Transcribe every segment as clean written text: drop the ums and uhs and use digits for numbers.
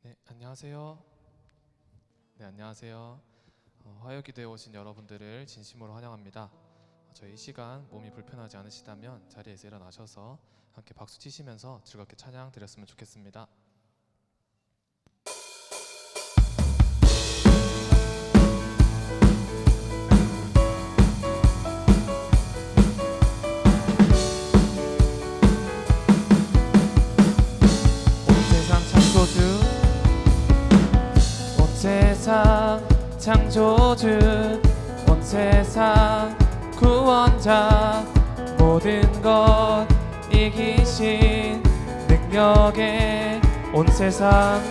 네, 안녕하세요. 안녕하세요. 화요기도에 오신 여러분들을 진심으로 환영합니다. 저희 이 시간 몸이 불편하지 않으시다면 자리에서 일어나셔서 함께 박수 치시면서 즐겁게 찬양 드렸으면 좋겠습니다. 세상 창조주, 온 세상 구원자, 모든 것 이기신 능력에 온 세상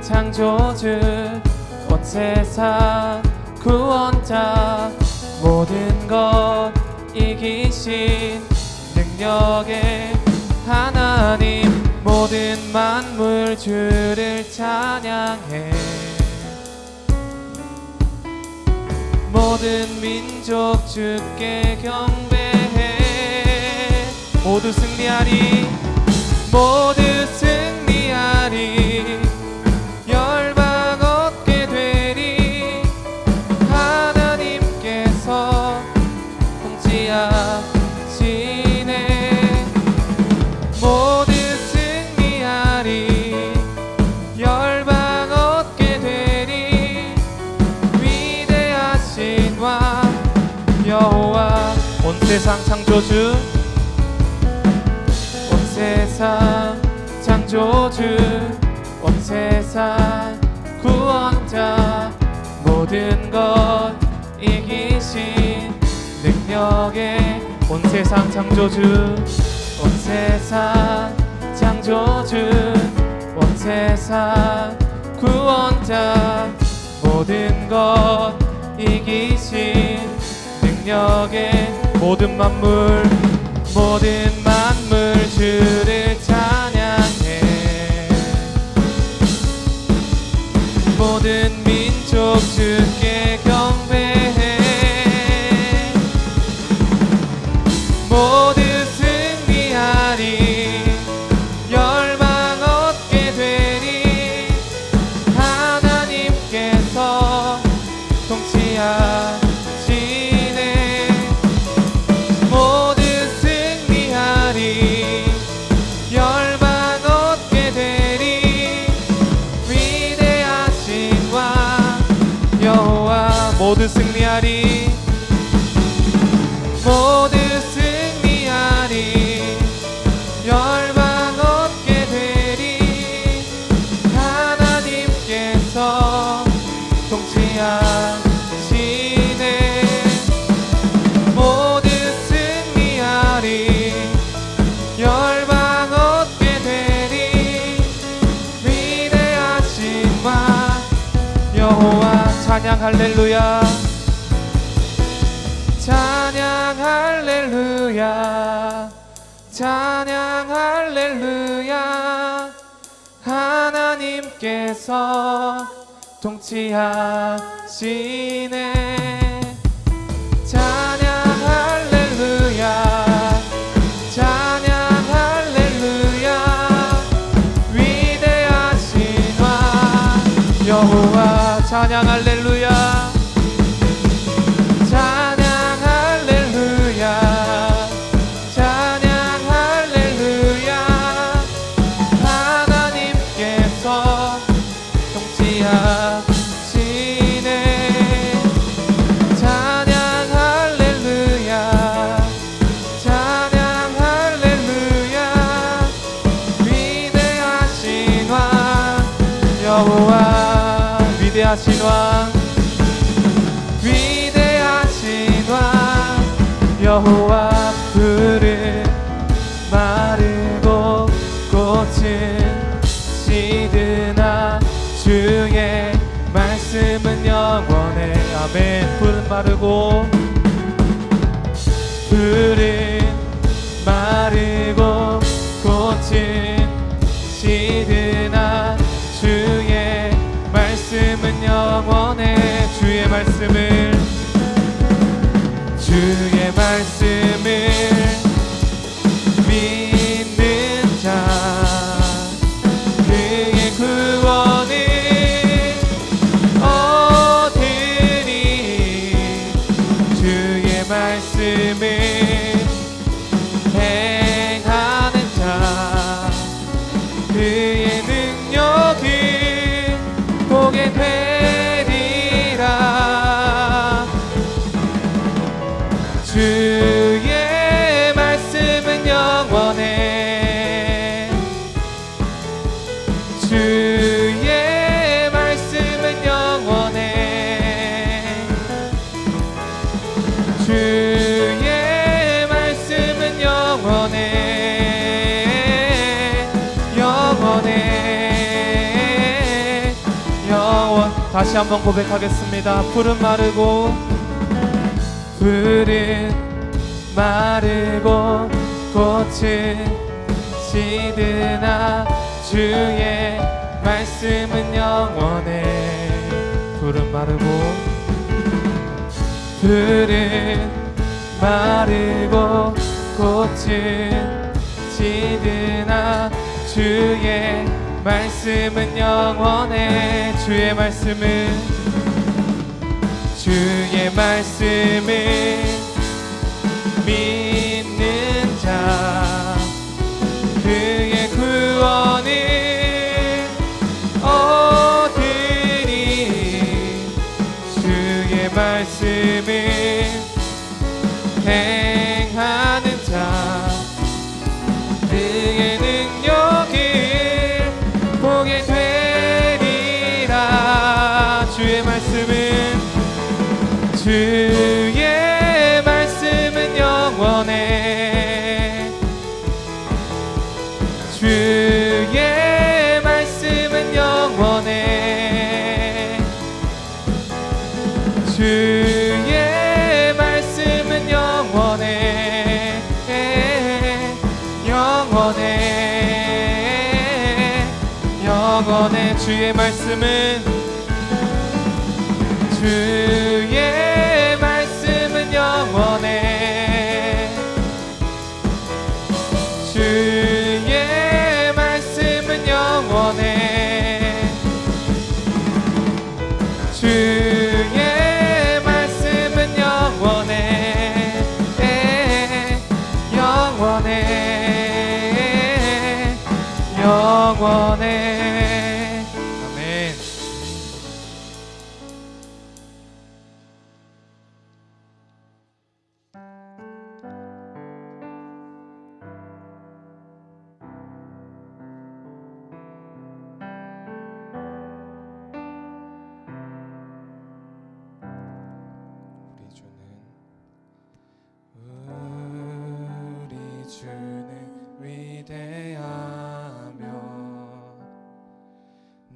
창조주, 온 세상 구원자, 모든 것 이기신 능력에 하나님, 모든 만물 주를 찬양해. 모든 민족 주께 경배해. 모두 승리하리, 모두 승리하리. 열방 얻게 되리. 하나님께서 통치하시네. 모두 열방 얻게 되리. 위대하신 왕 여호와, 온 세상 창조주, 온 세상 창조주, 온 세상 구원자, 모든 것 이기신 능력에 온 세상 창조주, 온 세상 창조주, 온 세상 구원자, 모든 것 이기신 능력에 모든 만물 주를 찬양해. 모든 민족 주께 경배해. 모두 승리하리. 통치하시네. 모두 승리하리. 열방 얻게 되리. 위대하신 왕 여호와, 모두 승리하리. 모두 승리하리. 열방 얻게 되리. 하나님께서 통치하시네. 모두 승리하리. 열방 얻게 되리. 위대하신 왕 여호와, 찬양 할렐루야. 찬양 할렐루야. 찬양 할렐루야. 하나님께서 통치하시네. 찬양 할렐루야. 찬양 할렐루야. 위대하신 왕 여호와, 찬양 할렐루야. 찬양 할렐루야. 찬양 할렐루야. 하나님께서 통치하시네. 찬양 할렐루야. 찬양 할렐루야. 위대하신 왕 여호와, 위대하신 왕, 위대하신 왕 여호와. 푸른 마르고 꽃은 시드나 주의 말씀은 영원해. 아멘. 푸른 마르고 꽃은 시드나 주의 말씀은 영원해. 주의 말씀을 믿는 자 영원해 영원해 영원. 다시 한번 고백하겠습니다. 푸른 마르고 꽃은 시드나 주의 말씀은 영원해. 푸른 마르고 꽃은 시드나 주의 말씀은 영원해. 주의 말씀을 믿는 자 그의 구원을 얻으리. 주의 말씀을 행하는 자 그의 능력을 보게 되리라. 주의 말씀은 영원해. 주의 말씀은 영원해. 주의 말씀은 영원해. 영원해 영원해. 주의 말씀은 영원해. 주의 말씀은 영원해. 주의 말씀은 영원해. 영원해 영원해. 아멘. 우리 주는 위대하며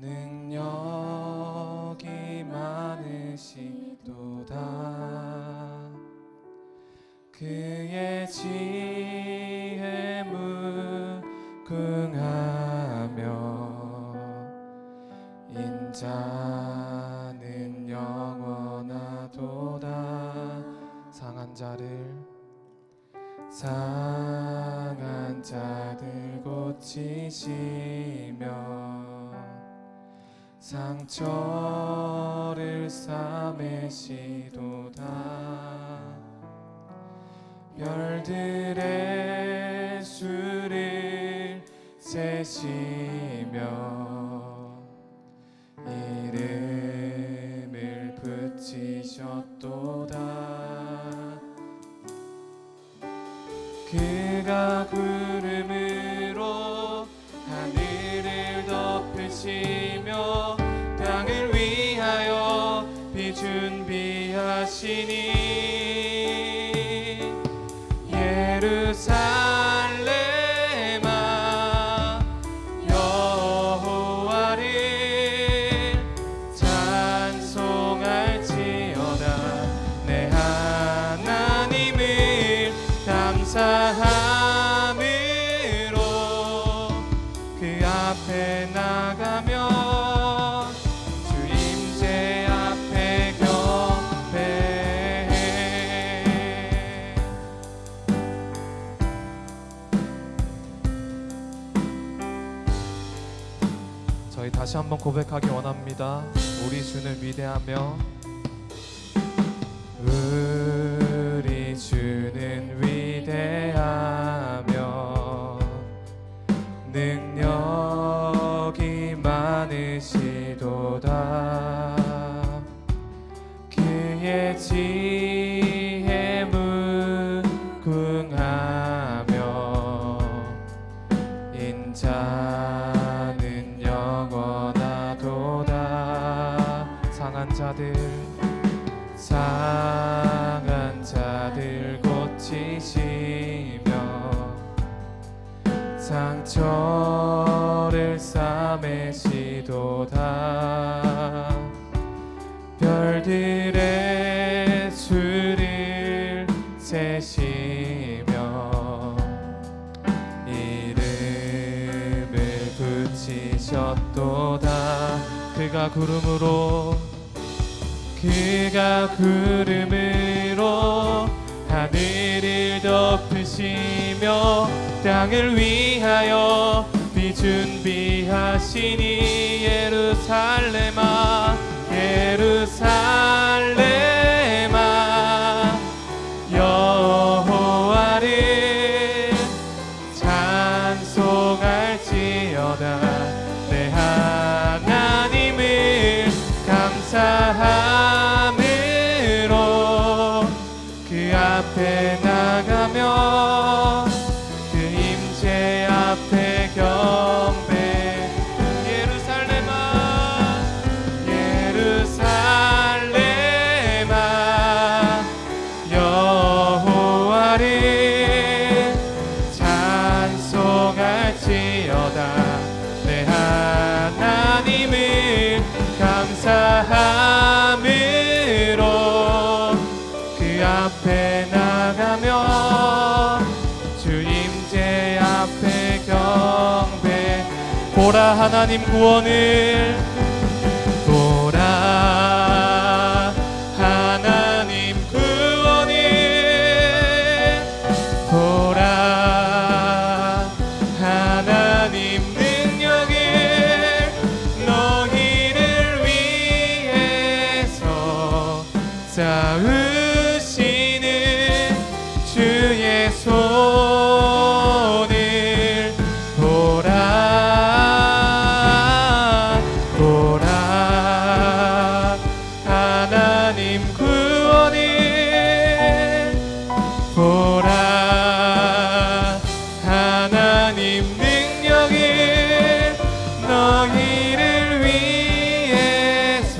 능력이 많으시도다. 그의 지혜 무궁하며 인자는 영원하도다. 상한 자들 고치시며 상처를 싸매시도다. 별들의 수를 세시며 이름을 붙이셨도다. 그가 구름으로 하늘을 덮으시며 땅을 위하여 비 준비하시니 예루살렘아 여호와를 찬송할지어다. 내 하나님을 감사함으로 그 앞에 나가며 주 임재 앞에 경배해. 저희 다시 한번 고백하기 원합니다. 우리 주는 위대하며 우리 주는 위대하며 능력이 많으시도다. 그의 지혜 무궁하며 인자는 영원하도다. 상한 자들 고치시며 상처를 싸매시도다. 별들의 수를 세시며 이름을 붙이셨도다. 그가 구름으로 하늘을 덮으시며 땅을 위하여 비 준비하시니 예루살렘아 예루살렘아 여호와를 찬송할지어다. 내 하나님을 감사함으로 그 앞에 나가며 그 임재 앞에 경배. 예루살렘아 예루살렘아 여호와를 찬송할지어다. 내 하나님을 감사함으로 그 앞에 나가며 주 임재 앞에 경배. 보라 하나님 구원을, 보라 하나님 구원을, 보라 하나님 능력을 너희를 위해서 쌓으시는 주의 손을 보라. 보라 하나님 구원을, 보라 하나님 능력을 너희를 위해서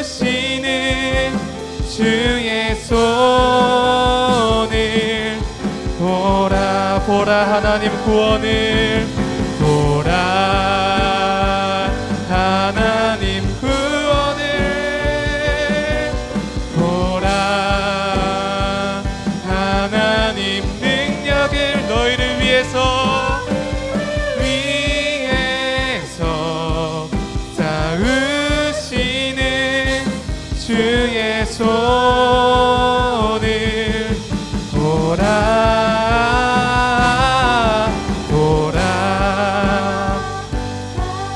쌓으시는 주의 손을 보라. 보라 하나님 구원을, 보라 하나님 구원을, 보라 하나님 능력을 너희를 위해서 쌓으시는 주의 손을 보라. 보라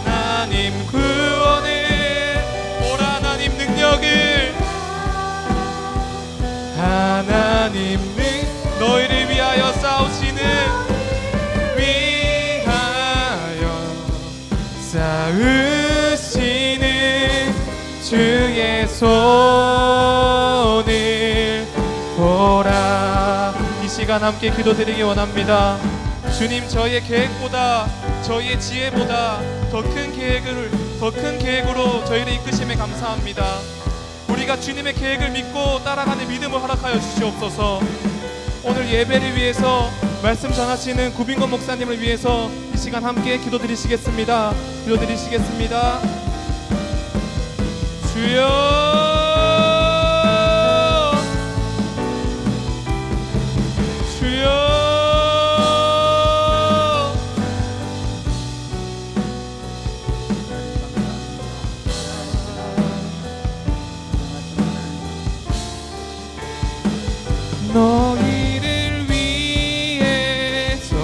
하나님 구원을, 보라 하나님 능력을, 하나님 너희를 위하여 싸우시는, 위하여 쌓으시는 주의 손을 보라. 이 시간 함께 기도드리기 원합니다. 주님, 저희의 계획보다, 저희의 지혜보다 더 큰 계획으로 저희를 이끄심에 감사합니다. 우리가 주님의 계획을 믿고 따라가는 믿음을 허락하여 주시옵소서. 오늘 예배를 위해서 말씀 전하시는 구빈건 목사님을 위해서 이 시간 함께 기도드리시겠습니다. 기도드리시겠습니다. 주여, 주여. 너희를 위해서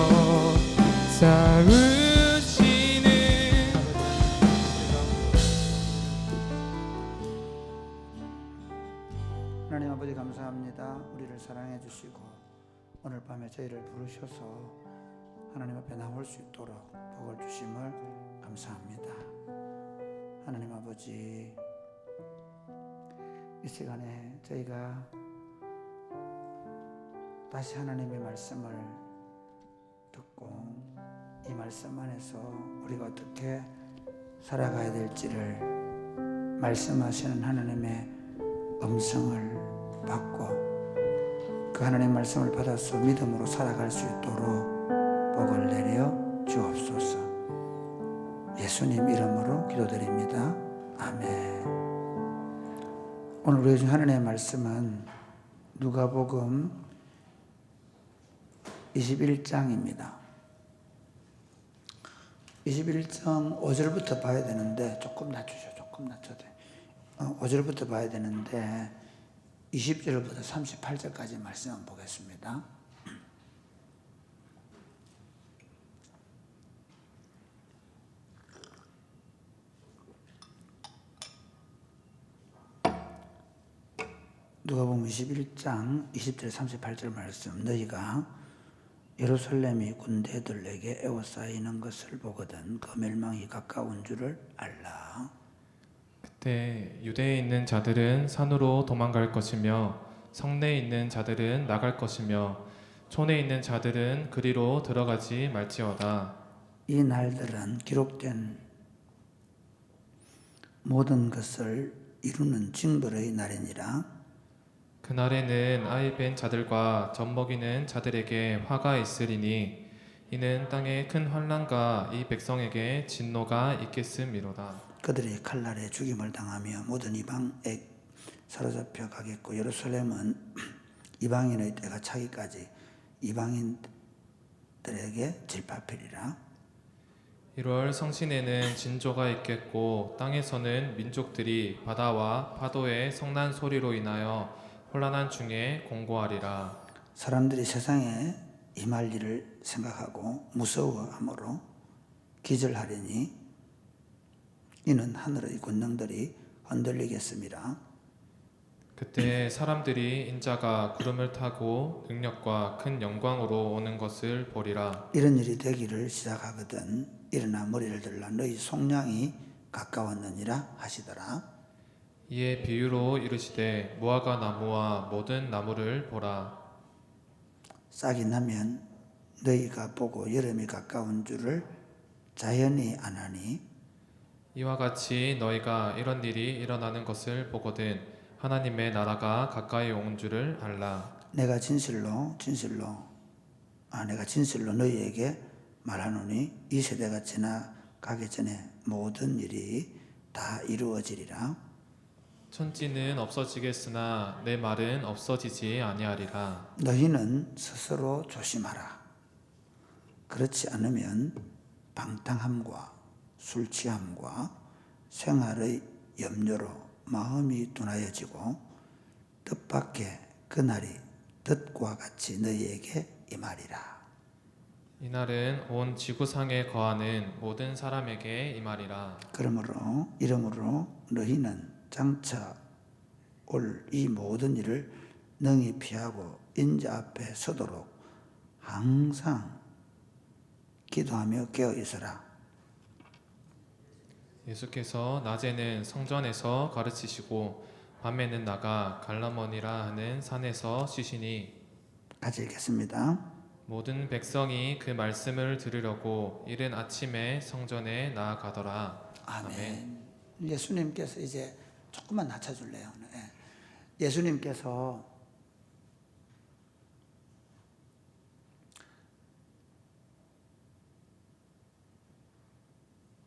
쌓으시는. 하나님 아버지 감사합니다. 우리를 사랑해 주시고 오늘 밤에 저희를 부르셔서 하나님 앞에 나올 수 있도록 복을 주심을 감사합니다. 하나님 아버지, 이 시간에 저희가 다시 하나님의 말씀을 듣고 이 말씀 안에서 우리가 어떻게 살아가야 될지를 말씀하시는 하나님의 음성을 받고 그 그 하나님 말씀을 받아서 믿음으로 살아갈 수 있도록 복을 내려 주옵소서. 예수님 이름으로 기도드립니다. 아멘. 오늘 우리 중 하나님의 말씀은 누가복음 21장입니다. 21장 5절부터 봐야 되는데 조금 낮추죠. 조금 낮춰도 돼. 5절부터 봐야 되는데 20절부터 38절까지 말씀을 보겠습니다. 누가복음 21장 20절 38절 말씀. 너희가 예루살렘이 군대들에게 에워싸이는 것을 보거든 그 멸망이 가까운 줄을 알라. 그때 유대에 있는 자들은 산으로 도망갈 것이며 성내에 있는 자들은 나갈 것이며 촌에 있는 자들은 그리로 들어가지 말지어다. 이 날들은 기록된 모든 것을 이루는 징벌의 날이니라. 그날에는 아이 뵌 자들과 젖 먹이는 자들에게 화가 있으리니 이는 땅에 큰 환난과 이 백성에게 진노가 있겠음이로다. 그들이 칼날에 죽임을 당하며 모든 이방에 사로잡혀 가겠고 예루살렘은 이방인의 때가 차기까지 이방인들에게 질파하리라. 1월 성신에는 진조가 있겠고 땅에서는 민족들이 바다와 파도의 성난 소리로 인하여 혼란한 중에 공고하리라. 사람들이 세상에 임할 일을 생각하고 무서워함으로 기절하리니 이는 하늘의 권능들이 흔들리겠습니다. 그때 사람들이 인자가 구름을 타고 능력과 큰 영광으로 오는 것을 보리라. 이런 일이 되기를 시작하거든 일어나 머리를 들라 너희 속량이 가까웠느니라 하시더라. 이에 비유로 이르시되 무화과 나무와 모든 나무를 보라. 싹이 나면 너희가 보고 여름이 가까운 줄을 자연히 아나니 이와 같이 너희가 이런 일이 일어나는 것을 보거든 하나님의 나라가 가까이 온 줄을 알라. 내가 진실로 너희에게 말하노니 이 세대가 지나가기 전에 모든 일이 다 이루어지리라. 천지는 없어지겠으나 내 말은 없어지지 아니하리라. 너희는 스스로 조심하라. 그렇지 않으면 방탕함과 술 취함과 생활의 염려로 마음이 둔하여지고 뜻밖의 그날이 뜻과 같이 너희에게 임하리라. 이날은 온 지구상에 거하는 모든 사람에게 임하리라. 이러므로 너희는 장차 올 이 모든 일을 능히 피하고 인자 앞에 서도록 항상 기도하며 깨어 있으라. 예수께서 낮에는 성전에서 가르치시고 밤에는 나가 갈라머니라 하는 산에서 쉬시니 같이 읽겠습니다. 모든 백성이 그 말씀을 들으려고 이른 아침에 성전에 나아가더라. 아멘. 예수님께서 이제 조금만 낮춰줄래요? 네. 예수님께서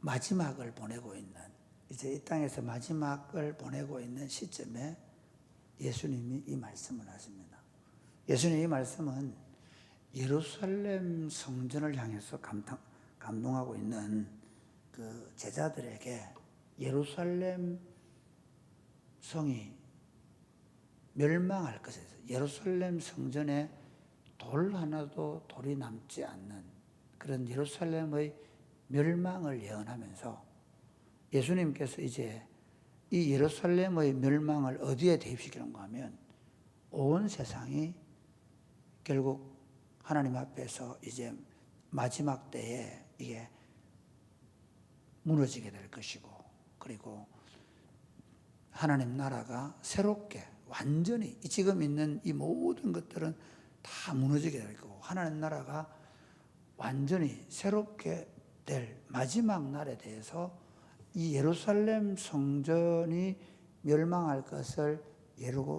마지막을 보내고 있는 이제 이 땅에서 마지막을 보내고 있는 시점에 예수님이 이 말씀을 하십니다. 예수님 이 말씀은 예루살렘 성전을 향해서 감동하고 있는 그 제자들에게 예루살렘 성이 멸망할 것에 대해서 예루살렘 성전에 돌 하나도 돌이 남지 않는 그런 예루살렘의 멸망을 예언하면서 예수님께서 이제 이 예루살렘의 멸망을 어디에 대입시키는가 하면 온 세상이 결국 하나님 앞에서 이제 마지막 때에 이게 무너지게 될 것이고 그리고 하나님 나라가 새롭게 완전히 지금 있는 이 모든 것들은 다 무너지게 될 거고 하나님 나라가 완전히 새롭게 될 마지막 날에 대해서 이 예루살렘 성전이 멸망할 것을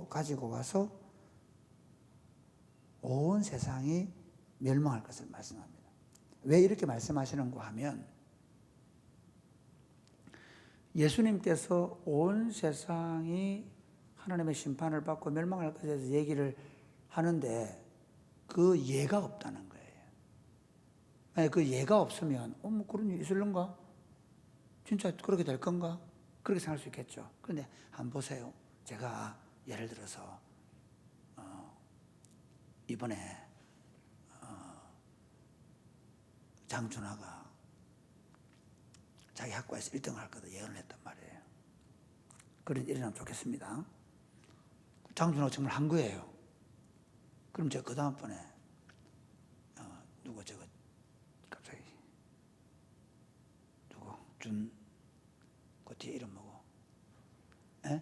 가지고 가서 온 세상이 멸망할 것을 말씀합니다. 왜 이렇게 말씀하시는가 하면 예수님께서 온 세상이 하나님의 심판을 받고 멸망할 것에 대해서 얘기를 하는데 그 예가 없다는 거예요. 아니, 그 예가 없으면 뭐 그런 일이 있을런가? 진짜 그렇게 될 건가? 그렇게 생각할 수 있겠죠. 그런데 한번 보세요. 제가 예를 들어서 이번에 장준하가 자기 학과에서 1등을 할 거다 예언을 했단 말이에요. 그런 일이 일어나면 좋겠습니다. 장준하가 정말 한 거예요. 그럼 제가 그 다음번에 누구 저거 갑자기 누구 그 뒤에 이름 뭐고? 에?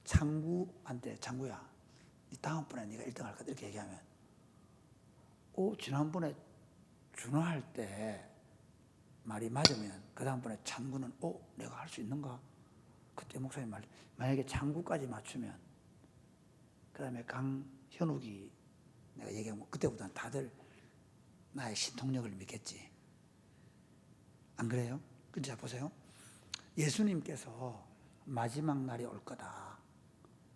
찬구한테 찬구야, 다음번에 네가 1등 할 거다 이렇게 얘기하면 지난번에 준화할 때 말이 맞으면 그 다음번에 찬구는 내가 할 수 있는가? 그때 목사님 말 만약에 찬구까지 맞추면 그 다음에 강현욱이 내가 얘기하면 그때부터는 다들 나의 신통력을 믿겠지. 안 그래요? 근데 자 보세요. 예수님께서 마지막 날이 올 거다.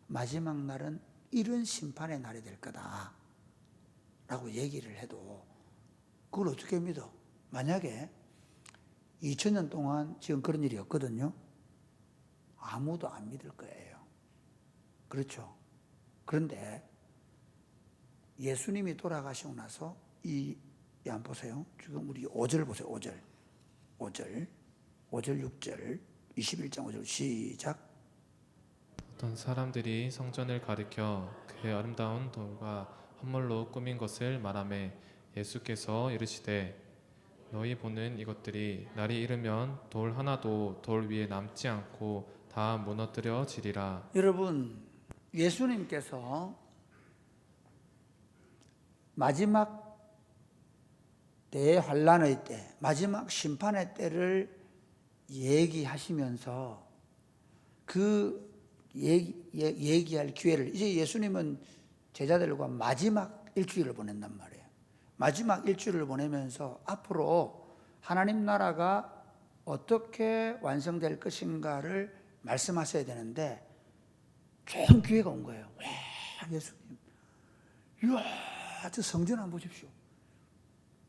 마지막 날은 이런 심판의 날이 될 거다 라고 얘기를 해도 그걸 어떻게 믿어? 만약에 2000년 동안 지금 그런 일이 없거든요. 아무도 안 믿을 거예요. 그렇죠? 그런데 예수님이 돌아가시고 나서 안 보세요. 지금 우리 5절 보세요. 5절 6절 21장 5절 시작. 어떤 사람들이 성전을 가리켜 그의 아름다운 돌과 헌물로 꾸민 것을 말하매 예수께서 이르시되 너희 보는 이것들이 날이 이르면 돌 하나도 돌 위에 남지 않고 다 무너뜨려지리라. 여러분, 예수님께서 마지막 대환란의 때, 마지막 심판의 때를 얘기하시면서 그 얘기할 기회를, 이제 예수님은 제자들과 마지막 일주일을 보낸단 말이에요. 마지막 일주일을 보내면서 앞으로 하나님 나라가 어떻게 완성될 것인가를 말씀하셔야 되는데 좋은 기회가 온 거예요. 와, 예수님, 이야, 저 성전 한번 보십시오.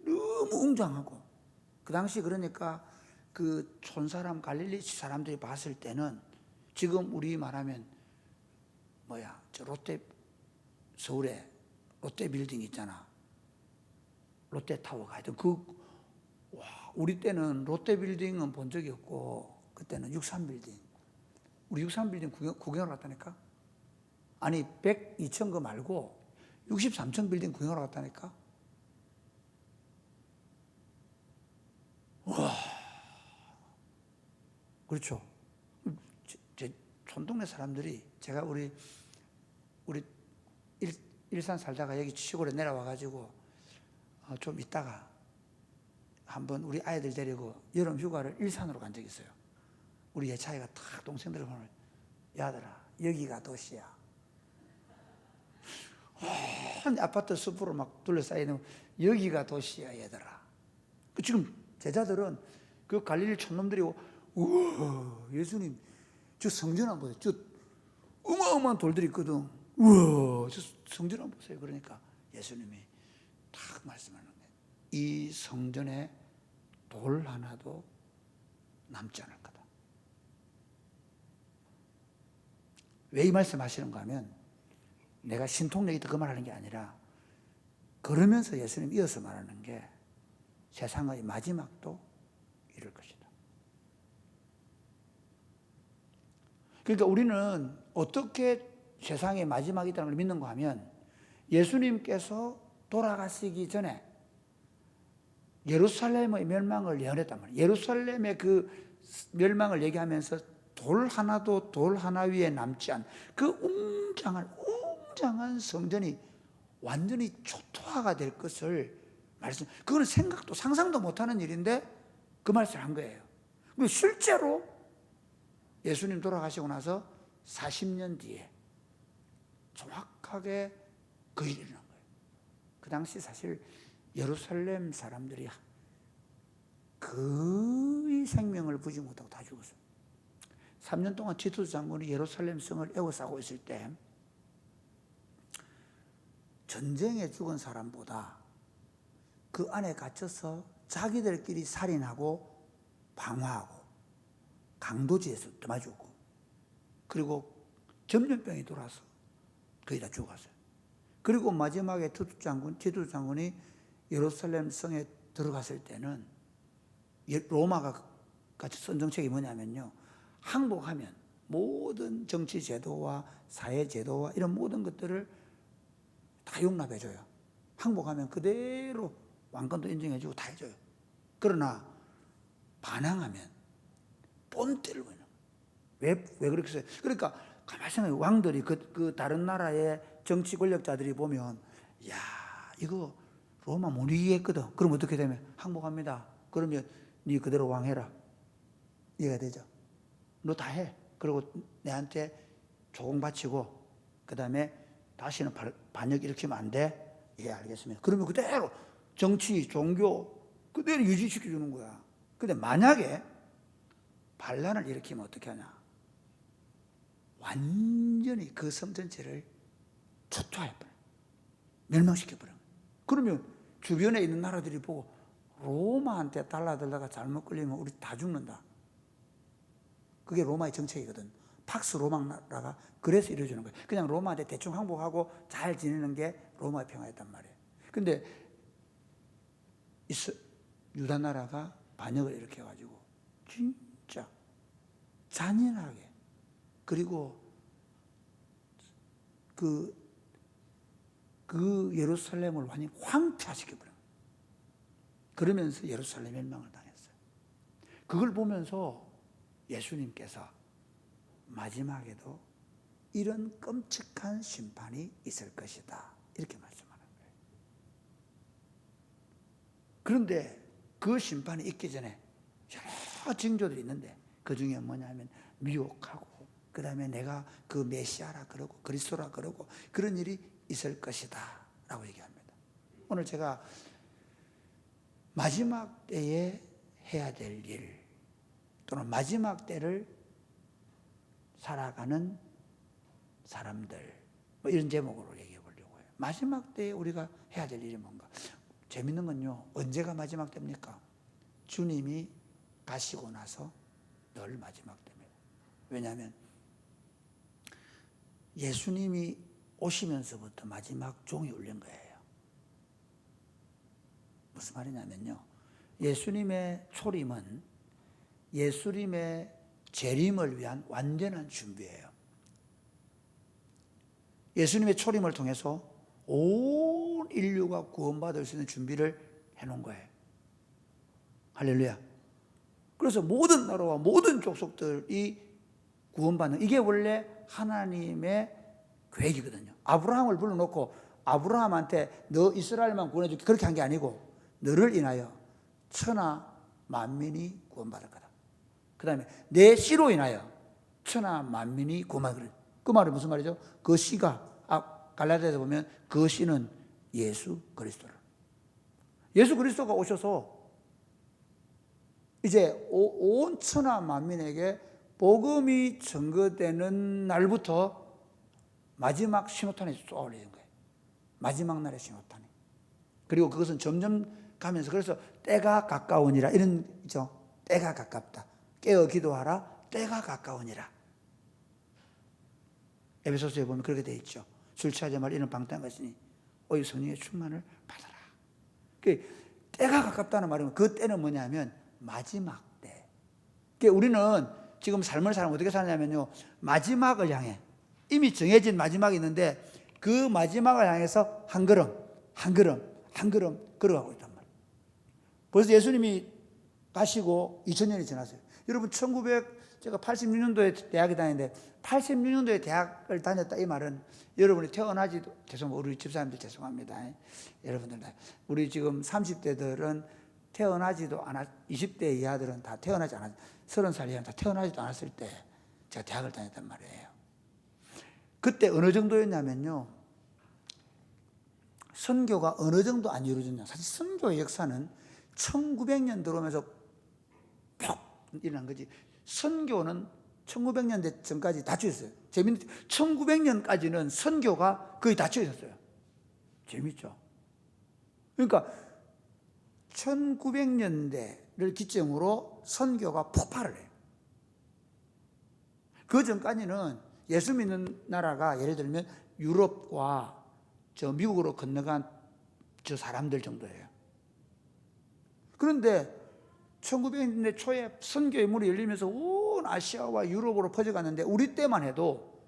너무 웅장하고. 그 당시 그러니까 그 촌사람 갈릴리 사람들이 봤을 때는 지금 우리 말하면 저 서울에 롯데 빌딩 있잖아. 롯데타워가 하여튼 우리 때는 롯데 빌딩은 본 적이 없고 그때는 63빌딩. 우리 63빌딩 구경을 갔다니까? 아니 102층 거 말고 63층 빌딩 구경을 갔다니까? 와, 그렇죠. 제 촌동네 사람들이 제가 우리 일산 살다가 여기 시골에 내려와가지고 좀 있다가 한번 우리 아이들 데리고 여름 휴가를 일산으로 간 적이 있어요. 우리 예차이가 탁 동생들을 보면 야들아 여기가 도시야. 아파트 숲으로 막 둘러싸이는 여기가 도시야 얘들아. 지금 제자들은 그 갈릴리 촌놈들이 우와 예수님 저 성전 한번 보세요. 저 어마어마한 돌들이 있거든. 우와 저 성전 한번 보세요. 그러니까 예수님이 딱 말씀하는 거예요. 이 성전에 돌 하나도 남지 않을 거다. 왜 이 말씀 하시는가 하면 내가 신통력이 더 그 말하는 게 아니라 그러면서 예수님 이어서 말하는 게 세상의 마지막도 이럴 것이다. 그러니까 우리는 어떻게 세상의 마지막이 있다는 걸 믿는가 하면 예수님께서 돌아가시기 전에 예루살렘의 멸망을 예언했단 말이에요. 예루살렘의 그 멸망을 얘기하면서 돌 하나도 돌 하나 위에 남지 않은 그 웅장한 성전이 완전히 초토화가 될 것을 말씀. 그거는 생각도 상상도 못하는 일인데 그 말씀을 한 거예요. 실제로 예수님 돌아가시고 나서 40년 뒤에 정확하게 정확하게 그 일이 일어난 거예요. 그 당시 사실 예루살렘 사람들이 거의 생명을 부지 못하고 다 죽었어요. 3년 동안 티투스 장군이 예루살렘 성을 에워싸고 있을 때 전쟁에 죽은 사람보다 그 안에 갇혀서 자기들끼리 살인하고 방화하고 강도지에서 더 많이 죽고, 그리고 전염병이 돌아서 거의 다 죽었어요. 그리고 마지막에 티투스 장군이 예루살렘 성에 들어갔을 때는 로마가 같이 쓴 정책이 뭐냐면요, 항복하면 모든 정치 제도와 사회 제도와 이런 모든 것들을 다 용납해줘요. 항복하면 그대로 왕권도 인정해주고 다 해줘요. 그러나 반항하면 본때를 보이는 거예요. 왜 그렇게 써요? 그러니까 가만히 생각해, 왕들이 그 다른 나라의 정치 권력자들이 보면, 야, 이거 로마 못 이기겠거든. 그럼 어떻게 되면 항복합니다. 그러면 네 그대로 왕해라. 이해가 되죠? 너 다 해. 그리고 내한테 조공 바치고 그 다음에 다시는 반역 일으키면 안 돼. 예, 알겠습니다. 그러면 그대로 정치, 종교 그대로 유지시켜주는 거야. 근데 만약에 반란을 일으키면 어떻게 하냐? 완전히 그 섬 전체를 초토화해버려. 멸망시켜버려. 그러면 주변에 있는 나라들이 보고, 로마한테 달라들다가 잘못 걸리면 우리 다 죽는다. 그게 로마의 정책이거든. 팍스 로마 나라가 그래서 이루어지는 거예요. 그냥 로마한테 대충 항복하고 잘 지내는 게 로마의 평화였단 말이에요. 근데 유다 나라가 반역을 일으켜가지고 진짜 잔인하게, 그리고 그 예루살렘을 완전히 황폐화시켜버려요. 그러면서 예루살렘 멸망을 당했어요. 그걸 보면서 예수님께서 마지막에도 이런 끔찍한 심판이 있을 것이다, 이렇게 말씀하는 거예요. 그런데 그 심판이 있기 전에 여러 징조들이 있는데, 그 중에 뭐냐면 미혹하고, 그 다음에 내가 그 메시아라 그러고 그리스도라 그러고 그런 일이 있을 것이다 라고 얘기합니다. 오늘 제가 마지막 때에 해야 될 일, 또는 마지막 때를 살아가는 사람들, 뭐 이런 제목으로 얘기해 보려고 해요. 마지막 때에 우리가 해야 될 일이 뭔가? 재밌는 건요, 언제가 마지막 때입니까? 주님이 가시고 나서 늘 마지막 때입니다. 왜냐하면 예수님이 오시면서부터 마지막 종이 울린 거예요. 무슨 말이냐면요, 예수님의 초림은 예수님의 재림을 위한 완전한 준비예요. 예수님의 초림을 통해서 온 인류가 구원받을 수 있는 준비를 해놓은 거예요. 할렐루야. 그래서 모든 나라와 모든 족속들이 구원받는, 이게 원래 하나님의 계획이거든요. 아브라함을 불러놓고 아브라함한테 너 이스라엘만 구원해줄게 그렇게 한 게 아니고, 너를 인하여 천하 만민이 구원받을 거다. 그 다음에 내 씨로 인하여 천하 만민이 구원받을 거다. 그 말은 무슨 말이죠? 그 씨가 갈라디아서 보면 그 씨는 예수 그리스도라. 예수 그리스도가 오셔서 이제 온 천하 만민에게 복음이 증거되는 날부터 마지막 신호탄이 쏘아올리는 거예요. 마지막 날의 신호탄이. 그리고 그것은 점점 가면서, 그래서 때가 가까우니라, 이런 있죠. 때가 가깝다. 깨어 기도하라. 때가 가까우니라. 에베소서에 보면 그렇게 되어 있죠. 술 취하지 말라, 이는 방탕한 것이니 오직 성령의 충만을 받아라. 때가 가깝다는 말은, 그 때는 뭐냐면 마지막 때. 우리는 지금 삶을 살면 어떻게 사냐면요, 마지막을 향해, 이미 정해진 마지막이 있는데 그 마지막을 향해서 한 걸음 한 걸음 한 걸음 걸어가고 있단 말이에요. 벌써 예수님이 가시고 2000년이 지났어요. 여러분, 제가 86년도에 대학에 다녔는데, 86년도에 대학을 다녔다 이 말은, 여러분이 태어나지도, 죄송합니다, 우리 집사님들 죄송합니다, 여러분들, 우리 지금 30대들은 태어나지도 않았, 20대 이하들은 다 태어나지 않았, 30살 이하는 다 태어나지도 않았을 때 제가 대학을 다녔단 말이에요. 그때 어느 정도였냐면요, 선교가 어느 정도 안 이루어졌냐. 사실 선교의 역사는 1900년 들어오면서 푹 일어난 거지. 선교는 1900년대 전까지 닫혀 있어요. 재밌는 1900년까지는 선교가 거의 닫혀 있었어요. 재밌죠? 그러니까 1900년대를 기점으로 선교가 폭발을 해요. 그 전까지는 예수 믿는 나라가 예를 들면 유럽과 저 미국으로 건너간 저 사람들 정도예요. 그런데 1900년대 초에 선교의 문이 열리면서 온 아시아와 유럽으로 퍼져갔는데 우리 때만 해도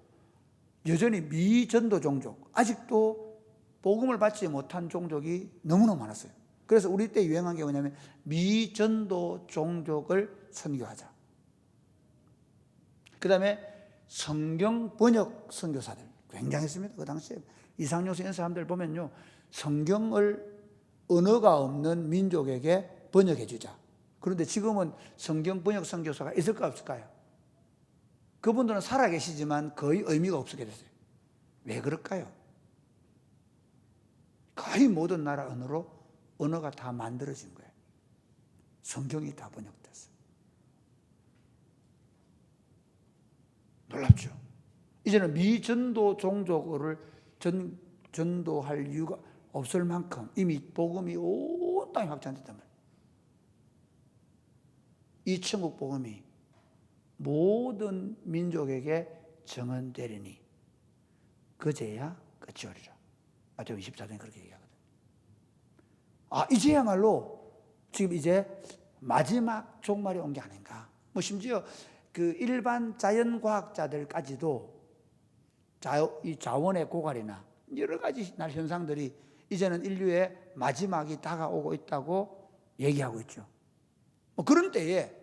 여전히 미전도 종족, 아직도 복음을 받지 못한 종족이 너무나 많았어요. 그래서 우리 때 유행한 게 뭐냐면 미전도 종족을 선교하자. 그 다음에 성경 번역 선교사들 굉장했습니다. 그 당시에 이상용 이런 사람들 보면요, 성경을 언어가 없는 민족에게 번역해 주자. 그런데 지금은 성경 번역 선교사가 있을까 없을까요? 그분들은 살아계시지만 거의 의미가 없게 됐어요. 왜 그럴까요? 거의 모든 나라 언어가 다 만들어진 거예요. 성경이 다 번역됐어요. 놀랍죠? 이제는 미전도 종족을 전도할 이유가 없을 만큼 이미 복음이 온 땅에 확장됐단 말이에요. 이 천국 복음이 모든 민족에게 정언되리니 그제야 끝이 오리라. 마태복음 24장에 그렇게 얘기하거든요. 이제야말로 지금 이제 마지막 종말이 온 게 아닌가. 심지어 그 일반 자연과학자들까지도 이 자원의 고갈이나 여러 가지 현상들이 이제는 인류의 마지막이 다가오고 있다고 얘기하고 있죠. 그런 때에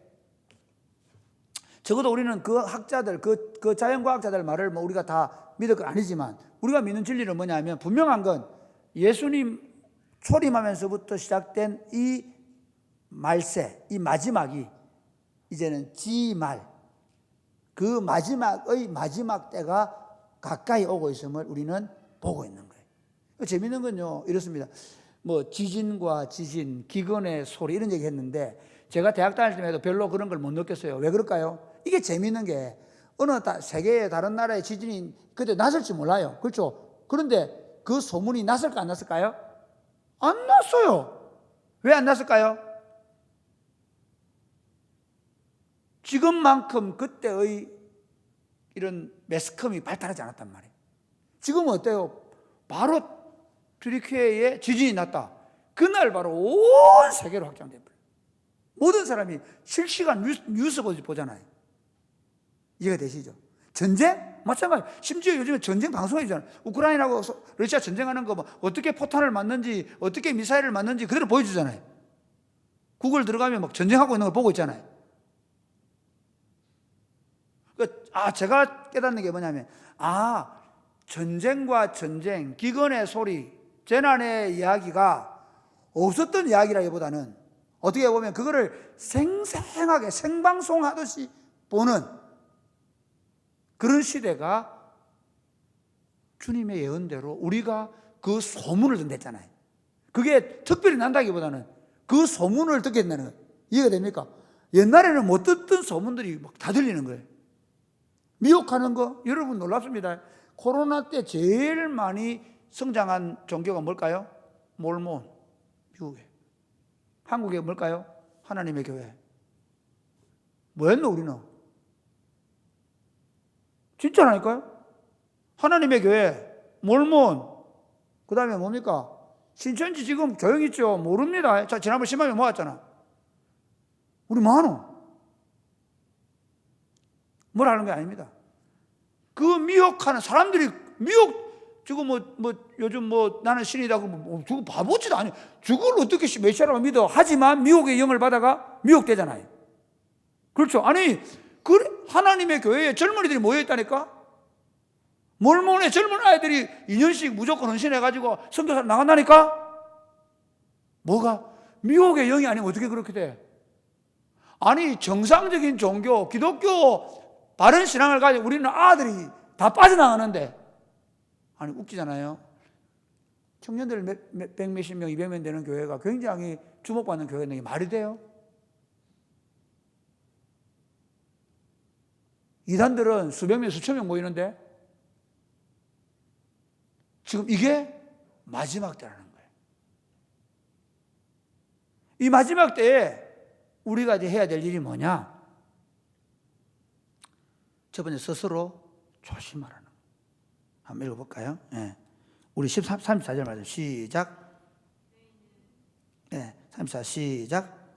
적어도 우리는 그 학자들, 그 자연과학자들 말을 우리가 다 믿을 건 아니지만 우리가 믿는 진리는 뭐냐면 분명한 건 예수님 초림하면서부터 시작된 이 말세, 이 마지막이 이제는 지말, 그 마지막의 마지막 때가 가까이 오고 있음을 우리는 보고 있는 거예요. 재미있는 건요, 이렇습니다. 지진과 지진, 기근의 소리 이런 얘기 했는데 제가 대학 다닐 때에도 별로 그런 걸 못 느꼈어요. 왜 그럴까요? 이게 재미있는 게 어느 세계의 다른 나라의 지진이 그때 났을지 몰라요. 그렇죠? 그런데 그 소문이 났을까 안 났을까요? 안 났어요. 왜 안 났을까요? 지금만큼 그때의 이런 매스컴이 발달하지 않았단 말이에요. 지금은 어때요? 바로 튀르키예에 지진이 났다. 그날 바로 온 세계로 확장돼 버려요. 모든 사람이 실시간 뉴스 보잖아요. 이해가 되시죠? 전쟁? 마찬가지. 심지어 요즘에 전쟁 방송해주잖아요. 우크라이나하고 러시아 전쟁하는 거 어떻게 포탄을 맞는지, 어떻게 미사일을 맞는지 그대로 보여주잖아요. 구글 들어가면 막 전쟁하고 있는 걸 보고 있잖아요. 제가 깨닫는 게 뭐냐면, 전쟁과 전쟁, 기근의 소리, 재난의 이야기가 없었던 이야기라기보다는 어떻게 보면 그거를 생생하게 생방송하듯이 보는 그런 시대가 주님의 예언대로 우리가 그 소문을 듣겠잖아요. 그게 특별히 난다기보다는 그 소문을 듣게 된다는 거예요. 이해가 됩니까? 옛날에는 못 듣던 소문들이 막 다 들리는 거예요. 미혹하는 거, 여러분 놀랍습니다. 코로나 때 제일 많이 성장한 종교가 뭘까요? 몰몬, 미국에. 한국에 뭘까요? 하나님의 교회. 뭐였노 우리는? 진짜라니까요? 하나님의 교회, 몰몬, 그 다음에 뭡니까? 신천지 지금 교육 있죠? 모릅니다. 자, 지난번 10만 명 모았잖아. 우리 많어. 뭐라는 게 아닙니다. 그 미혹하는 사람들이 지금 요즘 나는 신이다 그러면 저거 바보지도 아니에요. 저걸 어떻게 메시아라고 믿어? 하지만 미혹의 영을 받아가 미혹되잖아요. 그렇죠? 아니 하나님의 교회에 젊은이들이 모여있다니까? 몰몬의 젊은 아이들이 2년씩 무조건 헌신해가지고 선교사로 나간다니까? 뭐가? 미혹의 영이 아니면 어떻게 그렇게 돼? 아니 정상적인 종교, 기독교 바른 신앙을 가지고 우리는 아들이 다 빠져나가는데, 아니 웃기잖아요. 청년들 백 몇십 명, 200명 되는 교회가 굉장히 주목받는 교회가 있는 게 말이 돼요? 이단들은 수백 명, 수천 명 모이는데 지금 이게 마지막 때라는 거예요. 이 마지막 때에 우리가 이제 해야 될 일이 뭐냐? 첫 번째, 스스로 조심하라는 거예요. 한번 읽어볼까요? 네. 우리 34절 말씀 시작. 네, 34 시작.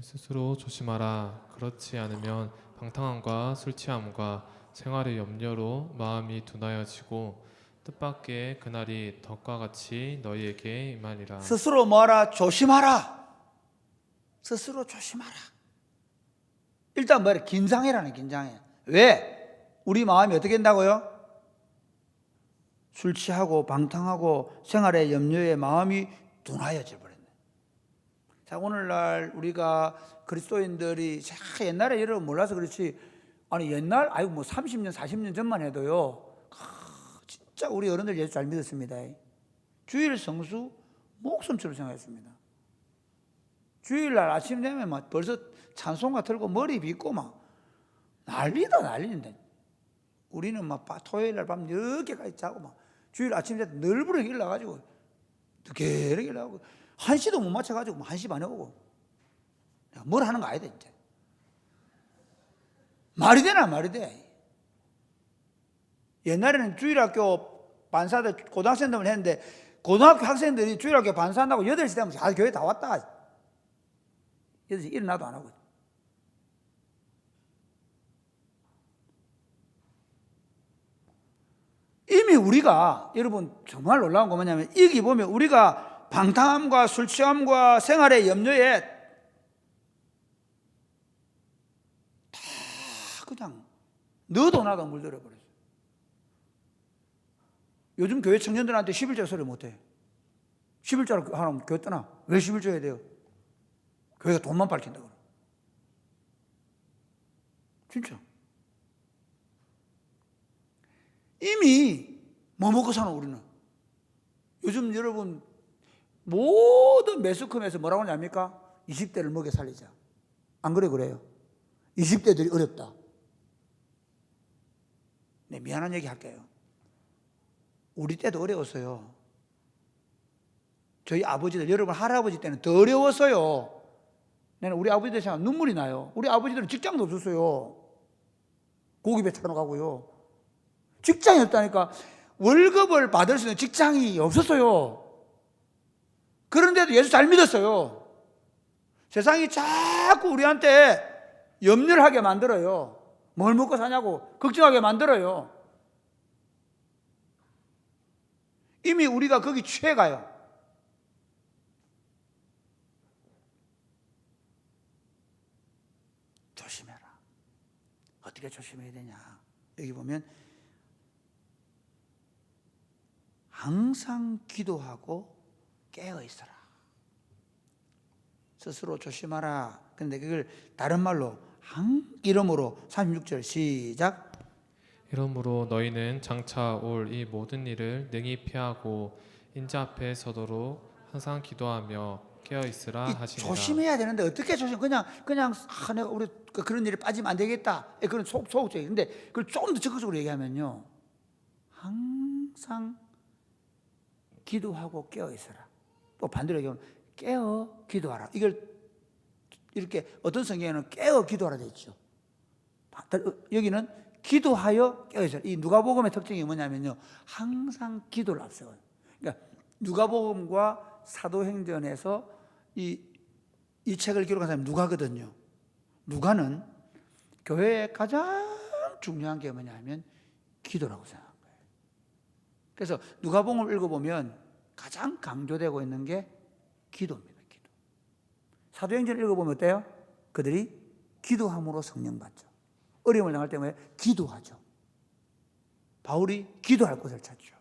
스스로 조심하라. 그렇지 않으면 방탕함과 술 취함과 생활의 염려로 마음이 둔하여지고 뜻밖의 그날이 덕과 같이 너희에게 임하리라. 스스로 뭐하라? 조심하라. 스스로 조심하라. 일단 뭐래? 긴장해라는 긴장해. 왜? 우리 마음이 어떻게 된다고요? 술 취하고 방탕하고 생활의 염려에 마음이 둔하여져 버렸네. 자, 오늘날 우리가 그리스도인들이 옛날에 여러분 몰라서 그렇지, 아니 옛날 아이고 뭐 30년 40년 전만 해도요, 진짜 우리 어른들 예수 잘 믿었습니다. 주일 성수 목숨처럼 생각했습니다. 주일날 아침 되면 막 벌써 찬송가 틀고 머리 빗고 막 난리다 난리인데, 우리는 막 토요일날 밤 늦게까지 자고 막 주일 아침 되면 널브러게 일어나가지고 늦게 일어나고 1시도 못 맞춰가지고 1시 반에 오고, 뭘 하는 거 아니다 진짜. 말이 되나 말이 돼. 옛날에는 주일학교 반사들 고등학생들만 했는데 고등학교 학생들이 주일학교 반사한다고 8시 되면 다 교회 다 왔다. 8시 일어나도 안 하고. 이미 우리가, 여러분 정말 놀라운 거 뭐냐면, 여기 보면 우리가 방탕함과 술 취함과 생활의 염려에 다 그냥 너도 나도 물들어 버렸어요. 요즘 교회 청년들한테 11조 소리 못해. 11조를 하라면 교회 떠나. 왜 11조 해야 돼요? 교회가 돈만 밝힌다고. 진짜. 이미 뭐 먹고 사는 우리는. 요즘 여러분 모든 매스컴에서 뭐라고 하냐니까? 20대를 먹여 살리자. 안 그래 그래요? 20대들이 어렵다. 네, 미안한 얘기 할게요. 우리 때도 어려웠어요. 저희 아버지들, 여러분 할아버지 때는 더 어려웠어요. 나는 우리 아버지들 생각 눈물이 나요. 우리 아버지들은 직장도 없었어요. 고깃배 타러 가고요. 직장이 없다니까. 월급을 받을 수 있는 직장이 없었어요. 그런데도 예수 잘 믿었어요. 세상이 자꾸 우리한테 염려를 하게 만들어요. 뭘 먹고 사냐고 걱정하게 만들어요. 이미 우리가 거기 취해가요. 조심해라. 어떻게 조심해야 되냐? 여기 보면 항상 기도하고 깨어 있어라. 스스로 조심하라. 근데 그걸 다른 말로 이름으로 36절 시작. 이러므로 너희는 장차 올 이 모든 일을 능히 피하고 인자 앞에 서도록 항상 기도하며 깨어 있으라 하시니라. 조심해야 되는데 어떻게 조심? 그냥 내가 우리 그런 일에 빠지면 안 되겠다. 그런 소극적인데 그걸 좀 더 적극적으로 얘기하면요, 항상 기도하고 깨어 있어라. 또 반대로 얘기하면 깨어 기도하라. 이걸 이렇게 어떤 성경에는 깨어 기도하라 되어 있죠. 여기는 기도하여 깨어 있어라. 이 누가복음의 특징이 뭐냐면요, 항상 기도를 앞세워요. 그러니까 누가복음과 사도행전에서 이 책을 기록한 사람이 누가거든요. 누가는 교회의 가장 중요한 게 뭐냐면 기도라고 생각해요. 그래서 누가복음을 읽어보면 가장 강조되고 있는 게 기도입니다. 기도. 사도행전을 읽어보면 어때요? 그들이 기도함으로 성령 받죠. 어려움을 당할 때 기도하죠. 바울이 기도할 곳을 찾죠.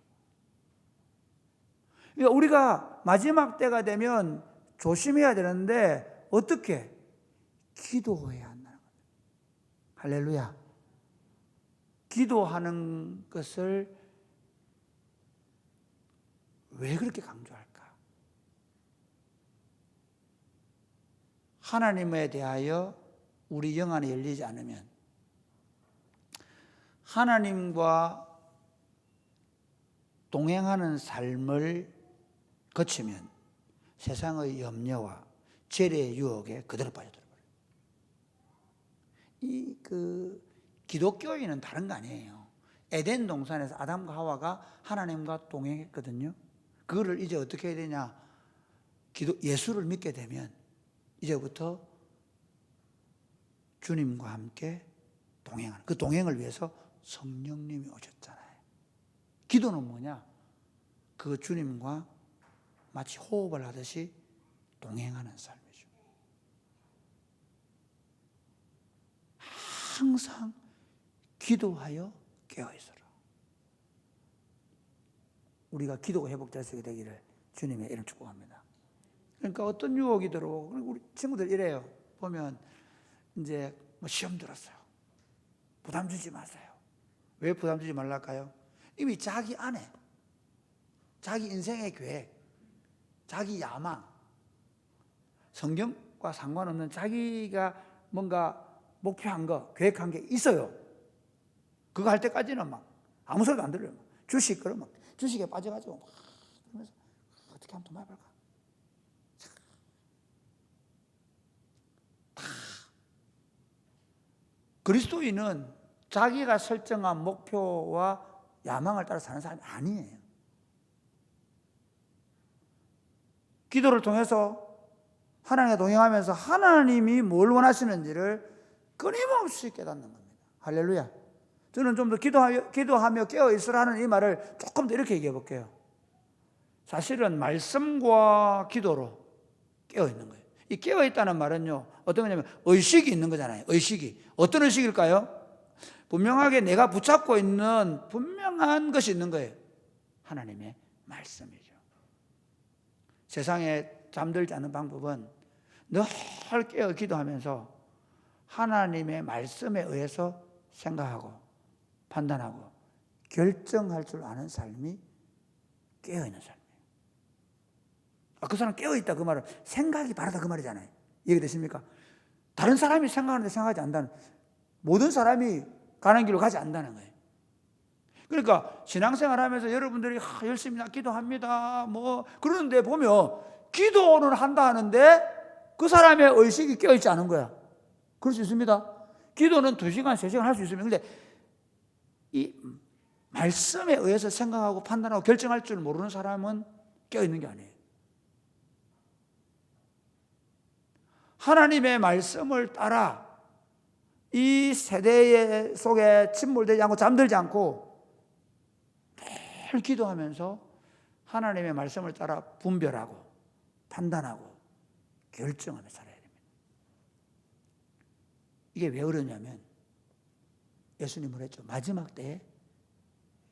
그러니까 우리가 마지막 때가 되면 조심해야 되는데 어떻게? 기도해야 한다는 겁니다. 할렐루야. 기도하는 것을 왜 그렇게 강조할까? 하나님에 대하여 우리 영 안에 열리지 않으면 하나님과 동행하는 삶을 거치면 세상의 염려와 죄의 유혹에 그대로 빠져들어버려요. 기독교인은 다른 거 아니에요. 에덴 동산에서 아담과 하와가 하나님과 동행했거든요. 그거를 이제 어떻게 해야 되냐? 예수를 믿게 되면 이제부터 주님과 함께 동행하는, 그 동행을 위해서 성령님이 오셨잖아요. 기도는 뭐냐? 그 주님과 마치 호흡을 하듯이 동행하는 삶이죠. 항상 기도하여 깨어있어라. 우리가 기도가 회복될 수 있게 되기를 주님의 이름 축복합니다. 그러니까 어떤 유혹이 들어오고, 우리 친구들 이래요. 보면 이제 뭐 시험 들었어요. 부담 주지 마세요. 왜 부담 주지 말랄까요? 이미 자기 안에 자기 인생의 계획, 자기 야망, 성경과 상관없는 자기가 뭔가 목표한 거, 계획한 게 있어요. 그거 할 때까지는 막 아무 소리도 안 들려요. 주식, 그러면 주식에 빠져가지고 막 그러면서 어떻게 하면 돈 많이 벌까? 다 그리스도인은 자기가 설정한 목표와 야망을 따라 사는 사람이 아니에요. 기도를 통해서 하나님과 동행하면서 하나님이 뭘 원하시는지를 끊임없이 깨닫는 겁니다. 할렐루야. 저는 좀 더 기도하며 깨어있으라는 이 말을 조금 더 이렇게 얘기해 볼게요. 사실은 말씀과 기도로 깨어있는 거예요. 이 깨어있다는 말은요, 어떤 거냐면 의식이 있는 거잖아요. 의식이. 어떤 의식일까요? 분명하게 내가 붙잡고 있는 분명한 것이 있는 거예요. 하나님의 말씀이죠. 세상에 잠들지 않는 방법은 늘 깨어 기도하면서 하나님의 말씀에 의해서 생각하고 판단하고 결정할 줄 아는 삶이 깨어있는 삶이에요. 그 사람 깨어있다 그 말은 생각이 바르다 그 말이잖아요. 이해되십니까? 다른 사람이 생각하는데 생각하지 않는다는, 모든 사람이 가는 길로 가지 않는다는 거예요. 그러니까 신앙생활 하면서 여러분들이 열심히 기도합니다 뭐 그러는데 보면 기도는 한다 하는데 그 사람의 의식이 깨어있지 않은 거야. 그럴 수 있습니다. 기도는 2시간, 3시간 할 수 있습니다. 그런데 이 말씀에 의해서 생각하고 판단하고 결정할 줄 모르는 사람은 깨어있는 게 아니에요. 하나님의 말씀을 따라 이 세대 속에 침몰되지 않고 잠들지 않고 늘 기도하면서 하나님의 말씀을 따라 분별하고 판단하고 결정하며 살아야 됩니다. 이게 왜 어려냐면 예수님은 했죠. 마지막 때에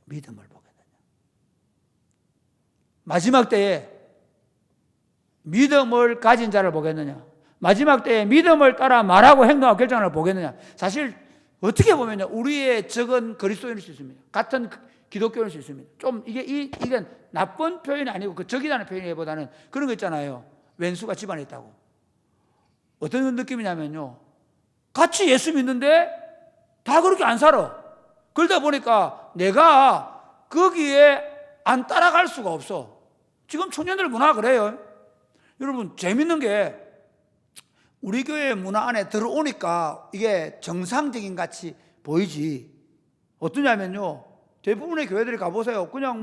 믿음을 보겠느냐. 마지막 때에 믿음을 가진 자를 보겠느냐. 마지막 때에 믿음을 따라 말하고 행동하고 결정을 보겠느냐. 사실 어떻게 보면요, 우리의 적은 그리스도인일 수 있습니다. 같은 기독교인일 수 있습니다. 좀 이건 나쁜 표현이 아니고 그 적이라는 표현보다는 그런 거 있잖아요. 왼수가 집안에 있다고. 어떤 느낌이냐면요, 같이 예수 믿는데 다 그렇게 안 살아. 그러다 보니까 내가 거기에 안 따라갈 수가 없어. 지금 청년들 문화가 그래요. 여러분, 재밌는 게 우리 교회 문화 안에 들어오니까 이게 정상적인 같이 보이지. 어떠냐면요, 대부분의 교회들이 가보세요. 그냥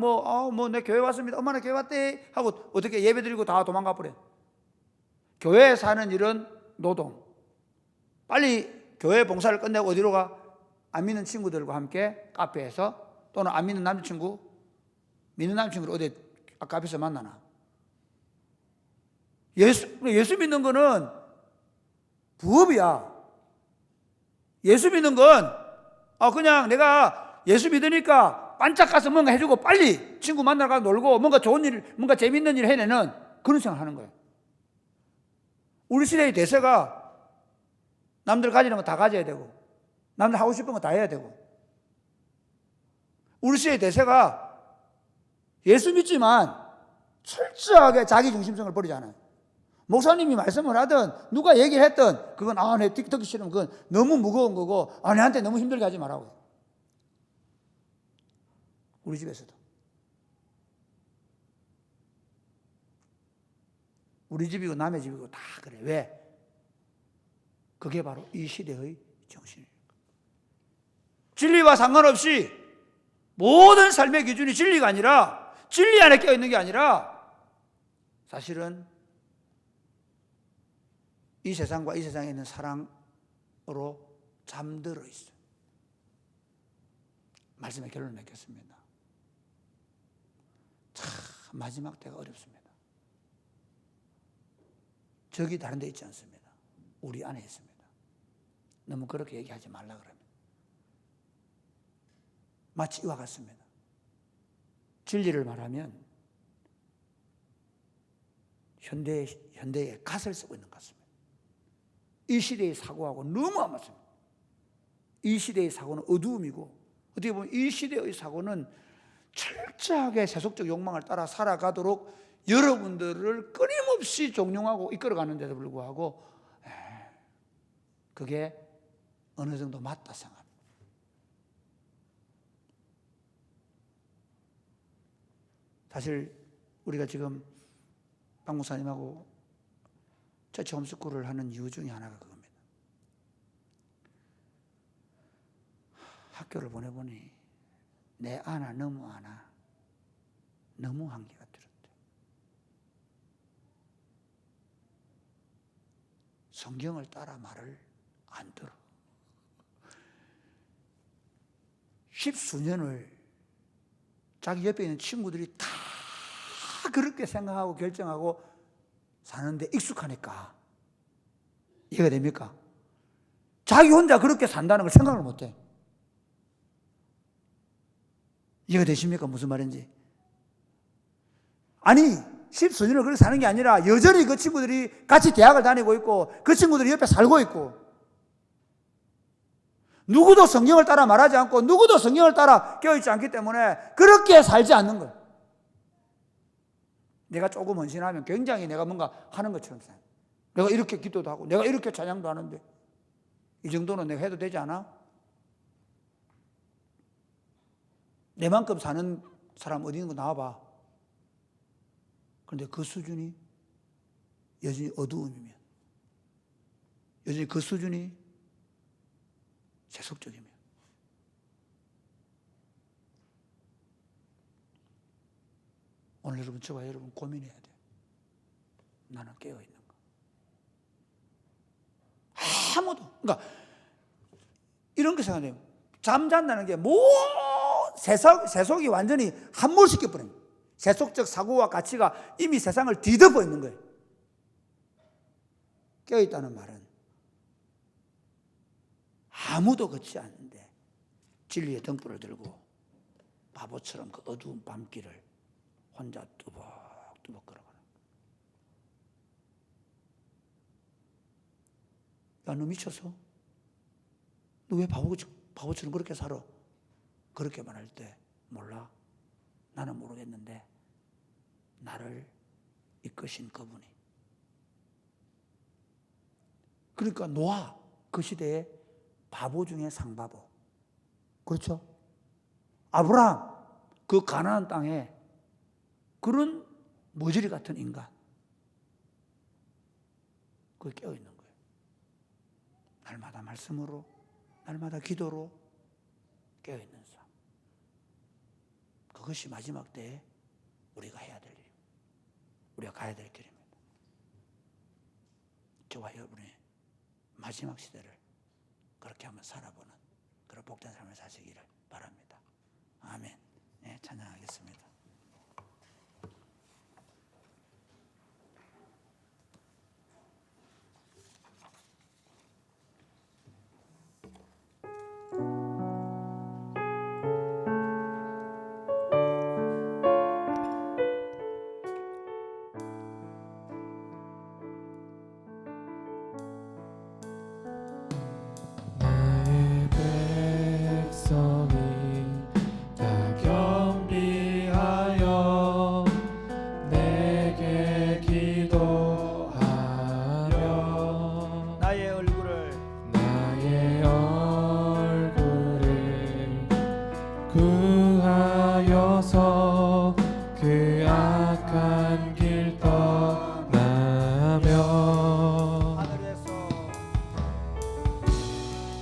내 교회 왔습니다. 엄마 나 교회 왔대 하고 어떻게 예배 드리고 다 도망가 버려. 교회에 사는 일은 노동. 빨리 교회 봉사를 끝내고 어디로 가? 안 믿는 친구들과 함께 카페에서, 또는 안 믿는 남자친구, 믿는 남자친구를 어디 카페에서 만나나. 예수 믿는 거는 부업이야. 예수 믿는 건 그냥 내가 예수 믿으니까 반짝 가서 뭔가 해주고 빨리 친구 만나러 가서 놀고 뭔가 좋은 일, 뭔가 재밌는 일 해내는 그런 생각하는 거예요. 우리 시대의 대세가 남들 가지는 거 다 가져야 되고 남들 하고 싶은 거 다 해야 되고, 우리 시대의 대세가 예수 믿지만 철저하게 자기 중심성을 버리잖아요. 목사님이 말씀을 하든 누가 얘기를 했든 그건 내 듣기 싫으면 그건 너무 무거운 거고 내한테 너무 힘들게 하지 말라고요. 우리 집에서도. 우리 집이고 남의 집이고 다 그래. 왜? 그게 바로 이 시대의 정신이에요. 진리와 상관없이 모든 삶의 기준이 진리가 아니라, 진리 안에 껴있는 게 아니라 사실은 이 세상과 이 세상에 있는 사랑으로 잠들어 있어요. 말씀의 결론을 맺겠습니다. 참 마지막 때가 어렵습니다. 적이 다른 데 있지 않습니다. 우리 안에 있습니다. 너무 그렇게 얘기하지 말라 그러면. 마치 이와 같습니다. 진리를 말하면 현대에 갓을 쓰고 있는 것 같습니다. 이 시대의 사고하고 너무 안 맞습니다. 이 시대의 사고는 어두움이고, 어떻게 보면 이 시대의 사고는 철저하게 세속적 욕망을 따라 살아가도록 여러분들을 끊임없이 종용하고 이끌어가는데도 불구하고 그게 어느 정도 맞다 생각합니다. 사실 우리가 지금 박 목사님하고 처치 홈스쿨을 하는 이유 중에 하나가 그겁니다. 학교를 보내보니 내 아나 너무 아나 너무 한계가 들었대. 성경을 따라 말을 안 들어. 10수년을 자기 옆에 있는 친구들이 다 그렇게 생각하고 결정하고 사는데 익숙하니까 이해가 됩니까? 자기 혼자 그렇게 산다는 걸 생각을 못해. 이해가 되십니까? 무슨 말인지. 아니 10수년을 그렇게 사는 게 아니라 여전히 그 친구들이 같이 대학을 다니고 있고 그 친구들이 옆에 살고 있고, 누구도 성경을 따라 말하지 않고 누구도 성경을 따라 깨어있지 않기 때문에 그렇게 살지 않는 거예요. 내가 조금 헌신하면 굉장히 내가 뭔가 하는 것처럼 생각해요. 내가 이렇게 기도도 하고 내가 이렇게 찬양도 하는데 이 정도는 내가 해도 되지 않아? 내만큼 사는 사람 어디 있는 거 나와봐. 그런데 그 수준이 여전히 어두움이면, 여전히 그 수준이 세속적이면, 오늘 여러분, 저와 여러분 고민해야 돼요. 나는 깨어있는가? 아무도, 그러니까 이런 거 생각해요. 잠잔다는 게 세속이 완전히 함몰시켜버립니다. 세속적 사고와 가치가 이미 세상을 뒤덮어 있는 거예요. 깨어있다는 말은 아무도 걷지 않는데 진리의 등불을 들고 바보처럼 그 어두운 밤길을 혼자 뚜벅뚜벅 걸어가는. 야, 너 미쳤어? 너 왜 바보처럼 그렇게 살아? 그렇게 말할 때 몰라. 나는 모르겠는데 나를 이끄신 그분이. 그러니까 노아, 그 시대에 바보 중에 상바보. 그렇죠? 아브라함, 그 가나안 땅에 그런 모질이 같은 인간. 그게 깨어있는 거예요. 날마다 말씀으로, 날마다 기도로 깨어있는 삶. 그것이 마지막 때에 우리가 해야 될 일입니다. 우리가 가야 될 길입니다. 저와 여러분의 마지막 시대를 그렇게 한번 살아보는 그런 복된 삶을 사시기를 바랍니다. 아멘. 네, 찬양하겠습니다. 나의 백성이 다 겸비하여 길 떠나며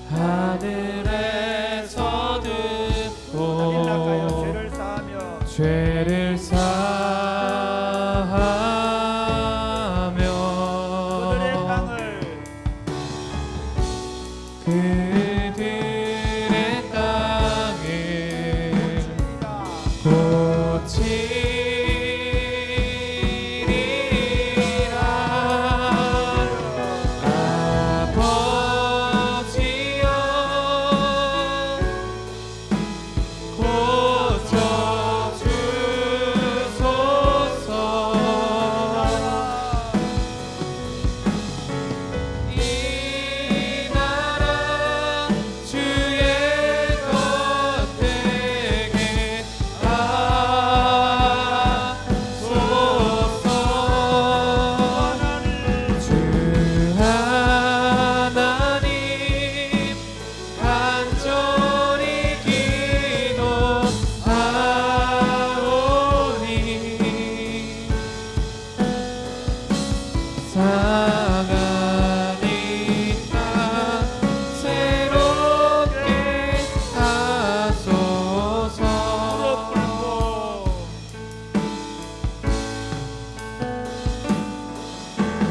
하늘에서 듣고 죄를 사하며 그들의 땅을 고치리라. 아버지여 고쳐주소서. 이 나라 주의 것 되게 하소서. 주 하나님 간절히 기도하오니 상하니 땅 새롭게 하소서.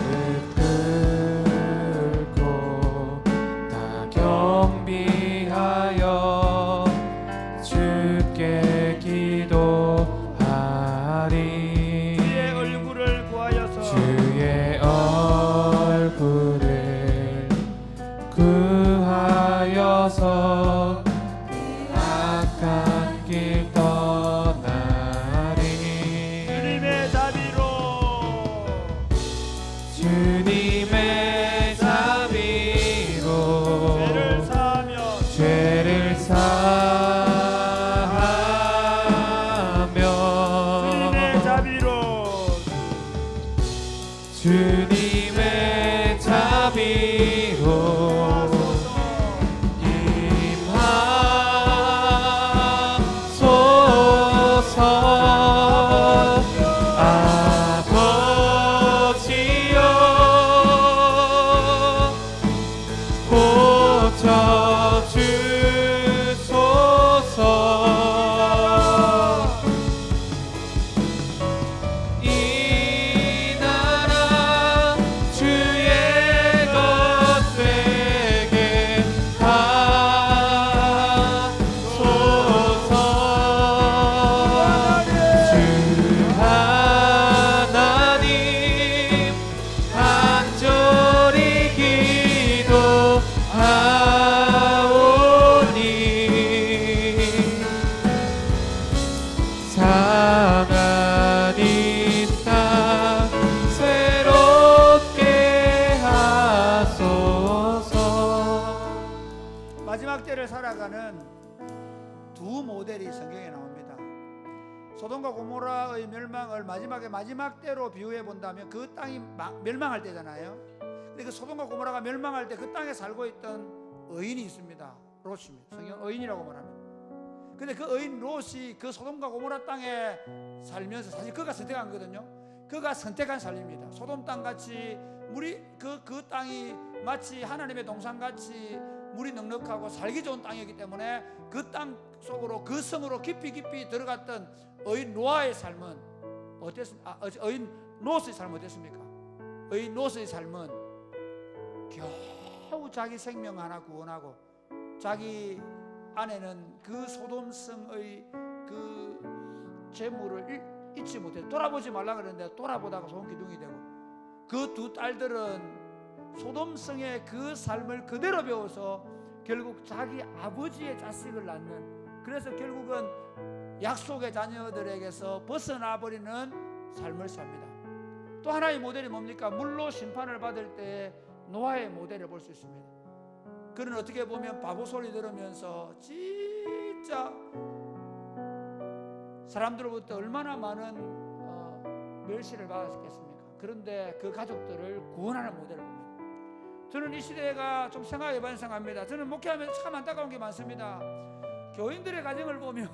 흙 긁고 다 경비하여 주께 기도하리. 주의 얼굴을 구하여서 주의 얼굴을 구하여서 악한 길 떠나리. 주님의 자비로 주님의 자비로 죄를 사하며 죄를 사하며 주님의 자비로 주님의 자비로 임하소서. 아버지여 고쳐주소서. 이 나라 주의 것 되게 하소서. 주 하나님 간절히 기도하오니 상하니 땅 새롭게 하소서. 마지막 때를 살아가는 두 모델이 성경에 나옵니다. 소돔과 고모라의 멸망을 마지막 때로 비유해 본다면 그 땅이 멸망할 때잖아요. 근데 그 소돔과 고모라가 멸망할 때 그 땅에 살고 있던 의인이 있습니다. 롯입니다. 성경 의인이라고 말합니다. 근데 그 의인 롯이 그 소돔과 고모라 땅에 살면서 사실 그가 선택한 거거든요. 그가 선택한 삶입니다. 소돔 땅같이 물이 그 땅이 마치 하나님의 동산같이 물이 넉넉하고 살기 좋은 땅이기 때문에 그 땅 속으로 그 성으로 깊이 들어갔던 의인 노아의 삶은 어땠습니까? 의인 롯의 삶은 어땠습니까? 의인 롯의 삶은 겨우 자기 생명 하나 구원하고 자기 아내는 그 소돔성의 그 재물을 잊지 못해 돌아보지 말라 그랬는데 돌아보다가 소금기둥이 되고 그 두 딸들은 소돔성의 그 삶을 그대로 배워서 결국 자기 아버지의 자식을 낳는, 그래서 결국은 약속의 자녀들에게서 벗어나 버리는 삶을 삽니다. 또 하나의 모델이 뭡니까? 물로 심판을 받을 때 노아의 모델을 볼 수 있습니다. 그는 어떻게 보면 바보 소리 들으면서 진짜 사람들로부터 얼마나 많은 멸시를 받았겠습니까? 그런데 그 가족들을 구원하는 모델을 봅니다. 저는 이 시대가 좀 생각해 반성합니다. 저는 목회하면서 참 안타까운 게 많습니다. 교인들의 가정을 보면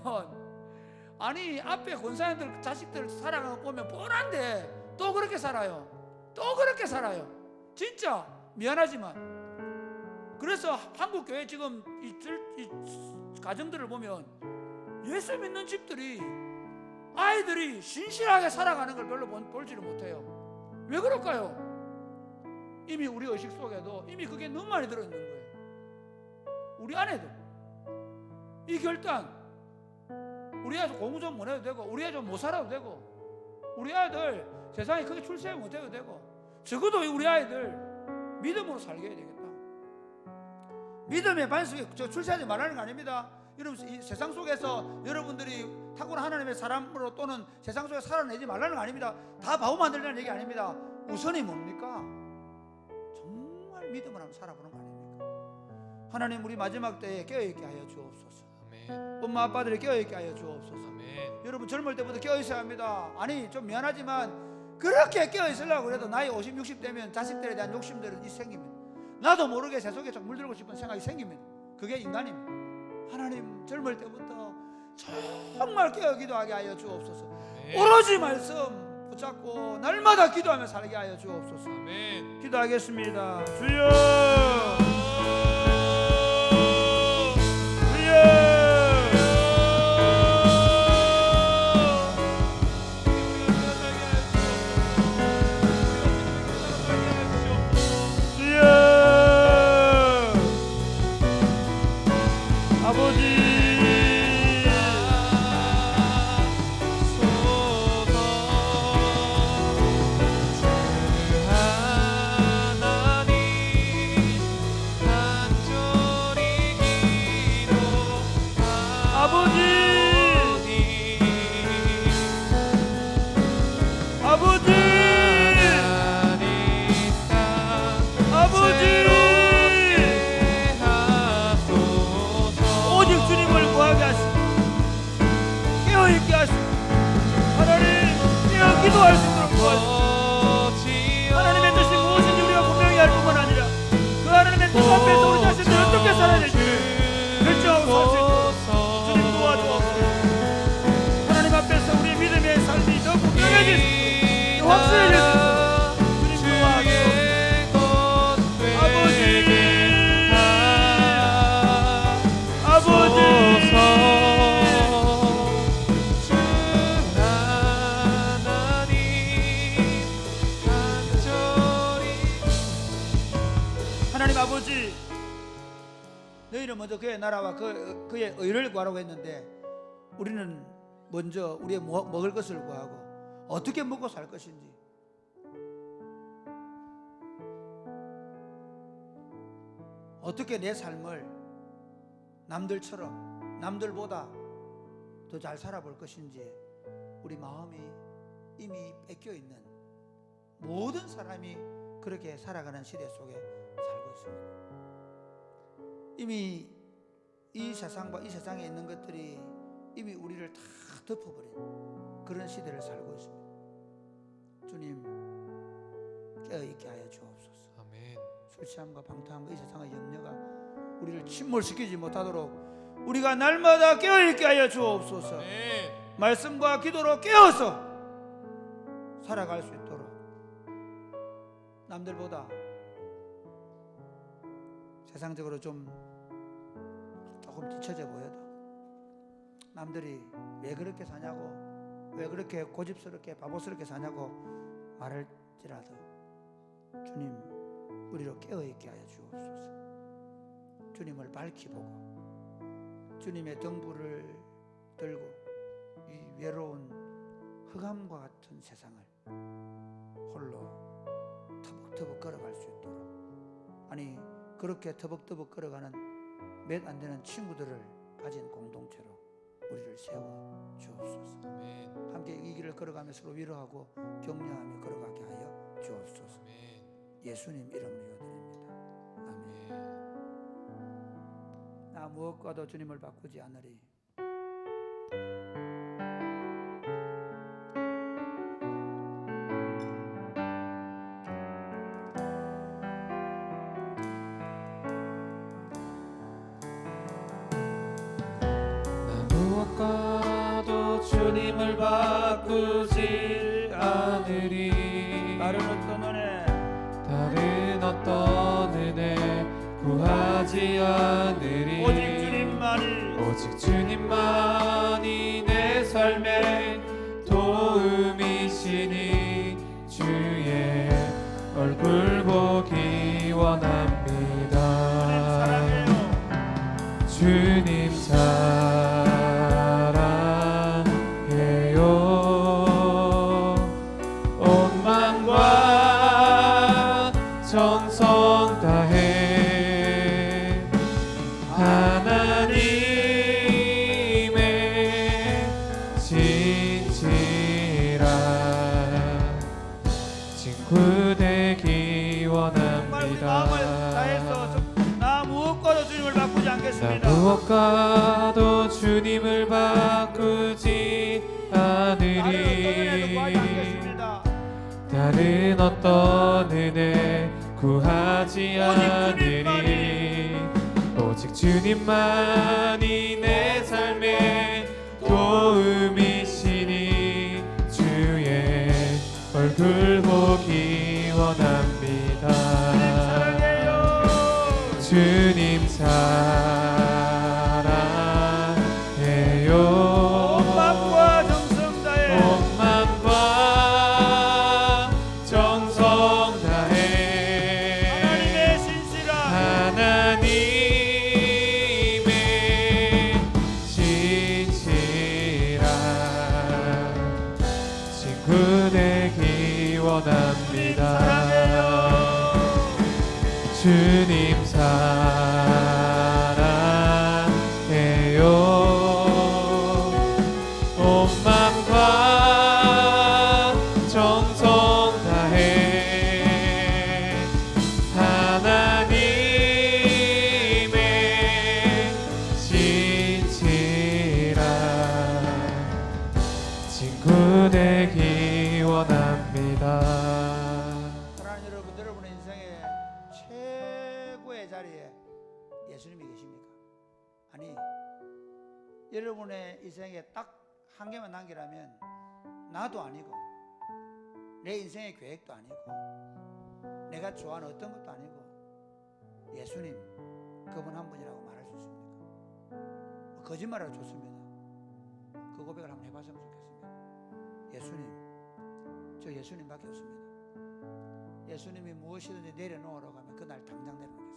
아니 앞에 권사님들 자식들 살아가는 거 보면 뻔한데 또 그렇게 살아요. 또 그렇게 살아요. 진짜 미안하지만. 그래서 한국 교회 지금 이 가정들을 보면 예수 믿는 집들이 아이들이 신실하게 살아가는 걸 별로 볼지를 못해요. 왜 그럴까요? 이미 우리 의식 속에도 이미 그게 너무 많이 들어있는 거예요. 우리 아내도 이 결단, 우리 아들 공부 좀 못 해도 되고, 우리 아들 못 살아도 되고, 우리 아들 세상에 크게 출세 못 해도 되고, 적어도 우리 아이들 믿음으로 살게 해야 되겠다. 믿음의 반석에 출세하지 말라는 거 아닙니다. 여러분, 이 세상 속에서 여러분들이 탁월한 하나님의 사람으로 또는 세상 속에 살아내지 말라는 거 아닙니다. 다 바보 만들려는 얘기 아닙니다. 우선이 뭡니까? 정말 믿음을 한번 살아보는 거 아닙니까? 하나님, 우리 마지막 때에 깨어있게 하여 주옵소서. 아멘. 엄마 아빠들이 깨어있게 하여 주옵소서. 아멘. 여러분, 젊을 때부터 깨어있어야 합니다. 아니, 좀 미안하지만 그렇게 깨어있으려고 그래도 나이 50, 60 되면 자식들에 대한 욕심들이 생기면, 나도 모르게 제 속에 좀 물들고 싶은 생각이 생기면, 그게 인간입니다. 하나님, 젊을 때부터 정말 깨어 기도하게 하여 주옵소서. 아멘. 오로지 말씀 붙잡고 날마다 기도하며 살게 하여 주옵소서. 아멘. 기도하겠습니다. 주여, 주여. 기도할 수 있도록 도와주시옵소서. 하나님의 뜻이 무엇인지 우리가 분명히 알 뿐만 아니라 그 하나님의 뜻 앞에서 우리 자신들이 어떻게 살아야 될지를 결정하고 살 수 있도록 주님 도와주옵소서. 하나님 앞에서 우리의 믿음의 삶이 더 분명해질 수 있도록, 확실해질 수 있도록 주님 도와주옵소서. 아버지, 하나님 아버지, 너희는 먼저 그의 나라와 그의 의를 구하라고 했는데 우리는 먼저 우리의 먹을 것을 구하고 어떻게 먹고 살 것인지, 어떻게 내 삶을 남들처럼, 남들보다 더 잘 살아볼 것인지 우리 마음이 이미 뺏겨 있는 모든 사람이 그렇게 살아가는 시대 속에 살고 있습니다. 이미 이 세상과 이 세상에 있는 것들이 이미 우리를 다 덮어버린 그런 시대를 살고 있습니다. 주님, 깨어있게 하여 주옵소서. 아멘. 술 취함과 방탕함과 이 세상의 염려가 우리를 침몰시키지 못하도록 우리가 날마다 깨어있게 하여 주옵소서. 아멘. 말씀과 기도로 깨어서 살아갈 수 있도록, 남들보다 세상적으로 조금 뒤처져 보여도 남들이 왜 그렇게 사냐고, 왜 그렇게 고집스럽게 바보스럽게 사냐고 말할지라도 주님, 우리로 깨어있게 하여 주옵소서. 주님을 밝히 보고 주님의 등불을 들고 이 외로운 흑암과 같은 세상을 홀로 터벅터벅 걸어갈 수 있도록, 아니 그렇게 터벅터벅 걸어가는 몇 안 되는 친구들을 가진 공동체로 우리를 세워 주옵소서. 아멘. 함께 이 길을 걸어가며 서로 위로하고 격려하며 걸어가게 하여 주옵소서. 아멘. 예수님 이름으로 기도드립니다. 아멘. 나 무엇과도 주님을 바꾸지 않으리. 무엇과도 주님을 바꾸지 않으리. 다른 어떤 은혜 다른 어떤 은혜 구하지 않으리. 오직 주님만이 오직 주님만이 내 삶의 도움이시니 주의 얼굴 보기 원합니다. 주님 사랑해요. 온 마음과 정성 다해 하나님의 진실한 친구 되기 정말 우리 마음을 다해서 원합니다. 나 무엇과도 주님을 바꾸지 나 않겠습니다. 무엇과도 주님을 바꾸지 않으리. 다른 어떤 은혜 구하지 않으리. 오직 주님만이 내 삶의 도움이시니 주의 얼굴 보기 원합니다. 주님 사랑해요. 온 마음과 정성 다해 온 마음과 정성 다해 하나님의 신실한 하나님의 진실한 친구 되기 원합니다. 주님 사랑해요. 온 마음과 정성 다해 하나님의 진실한 친구 되기 원합니다. 사랑하는 여러분, 여러분의 인생의 최고의 자리에 예수님이 계십니까? 아니, 여러분의 인생에 딱 한 개만 남기라면 나도 아니고 내 인생의 계획도 아니고 내가 좋아하는 어떤 것도 아니고 예수님 그분 한 분이라고 말할 수 있습니까? 거짓말하고 좋습니다. 그 고백을 한번 해봤으면 좋겠습니다. 예수님, 저 예수님밖에 없습니다. 예수님이 무엇이든지 내려놓으라고 하면 그날 당장 내려놓겠습니다.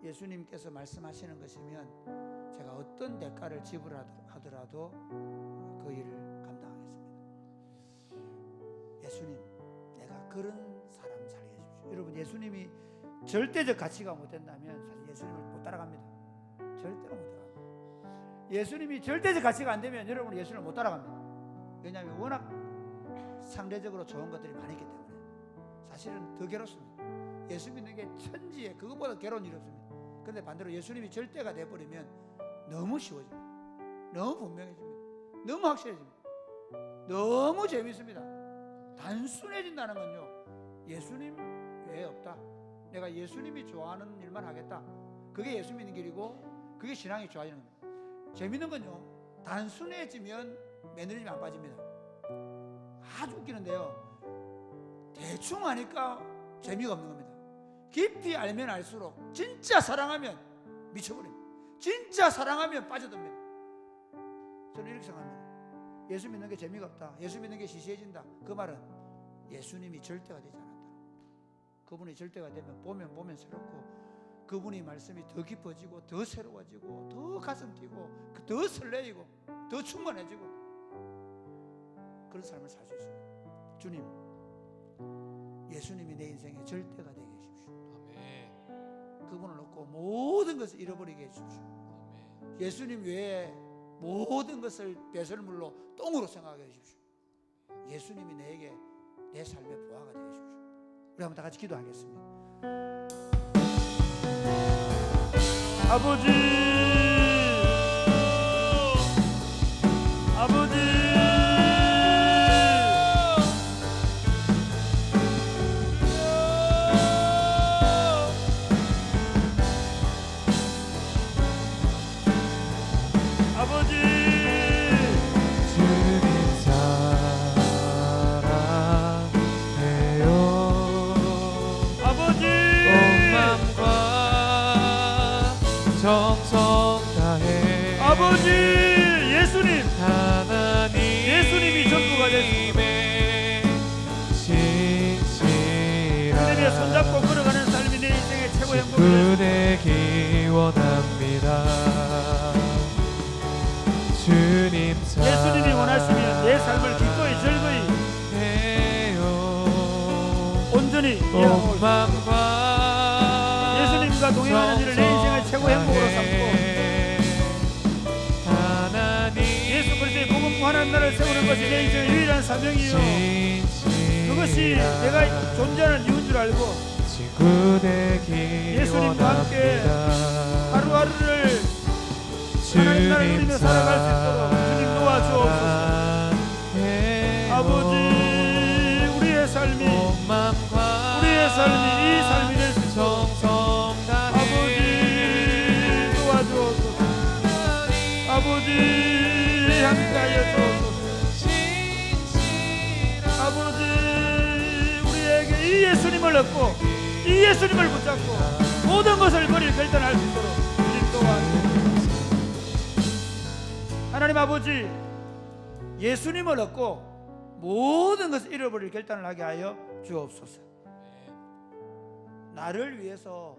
예수님께서 말씀하시는 것이면 제가 어떤 대가를 지불하더라도 그 일을 감당하겠습니다. 예수님, 내가 그런 사람 살게 해주십시오. 여러분, 예수님이 절대적 가치가 못 된다면 사실 예수님을 못 따라갑니다. 절대로 못 따라갑니다. 예수님이 절대적 가치가 안 되면 여러분은 예수님을 못 따라갑니다. 왜냐하면 워낙 상대적으로 좋은 것들이 많이 있기 때문에 사실은 더 괴롭습니다. 예수 믿는 게 천지에 그것보다 괴로운 일이 없습니다. 그런데 반대로 예수님이 절대가 돼버리면 너무 쉬워집니다. 너무 분명해집니다. 너무 확실해집니다. 너무 재밌습니다. 단순해진다는 건요, 예수님 외에 없다. 내가 예수님이 좋아하는 일만 하겠다. 그게 예수 믿는 길이고 그게 신앙이 좋아지는 겁니다. 재밌는 건요, 단순해지면 매너리즘이 안 빠집니다. 아주 웃기는데요, 대충 하니까 재미가 없는 겁니다. 깊이 알면 알수록 진짜 사랑하면 미쳐버립니다. 진짜 사랑하면 빠져듭니다. 저는 이렇게 생각합니다. 예수 믿는 게 재미가 없다, 예수 믿는 게 시시해진다, 그 말은 예수님이 절대가 되지 않았다. 그분이 절대가 되면 보면 새롭고 그분이 말씀이 더 깊어지고 더 새로워지고 더 가슴 뛰고 더 설레이고 더 충만해지고 그런 삶을 살 수 있습니다. 주님, 예수님이 내 인생의 절대가 되게 해주십시오. 그분을 놓고 모든 것을 잃어버리게 해주십시오. 예수님 외에 모든 것을 배설물로 똥으로 생각하게 해주십시오. 예수님이 내게 내 삶의 보화가 되게 해주십시오. 우리 한번 다 같이 기도하겠습니다. 아버지, 아버지, 아버지, 주님 사랑해요. 아버지 예수님, 하나님 예수님이 전부가 됐습니다. 하나님의 손잡고 걸어가는 삶이 내 인생의 최고 행복입니다. 되기 원합니다. 주님 예수님이 원하시면 내 삶을 기꺼이 즐거이 해요. 온전히 온 이어가고 마음과 예수님과 동행하는 일을 내 인생의 최고 행복으로 삼고 하나님 예수 그리스도의 복음 하나님 나라를 세우는 것이 내 인생의 유일한 사명이요, 그것이 내가 존재하는 이유인 줄 알고 친구 되기 예수님과 함께 원합니다. 하루하루를 하나님 나라를 누리며 살아갈 수 있도록 주님 도와주옵소서. 아버지 우리의 삶이 이 삶이 될 수 있도록 아버지 도와주옵소서. 아버지 함께하여 주옵소서. 아버지 우리에게 이 예수님을 얻고 이 예수님을 붙잡고 모든 것을 버릴 결단할 수 있도록 주님 도와주옵소서. 하나님 아버지 예수님을 얻고 모든 것을 잃어버릴 결단을 하게 하여 주옵소서. 나를 위해서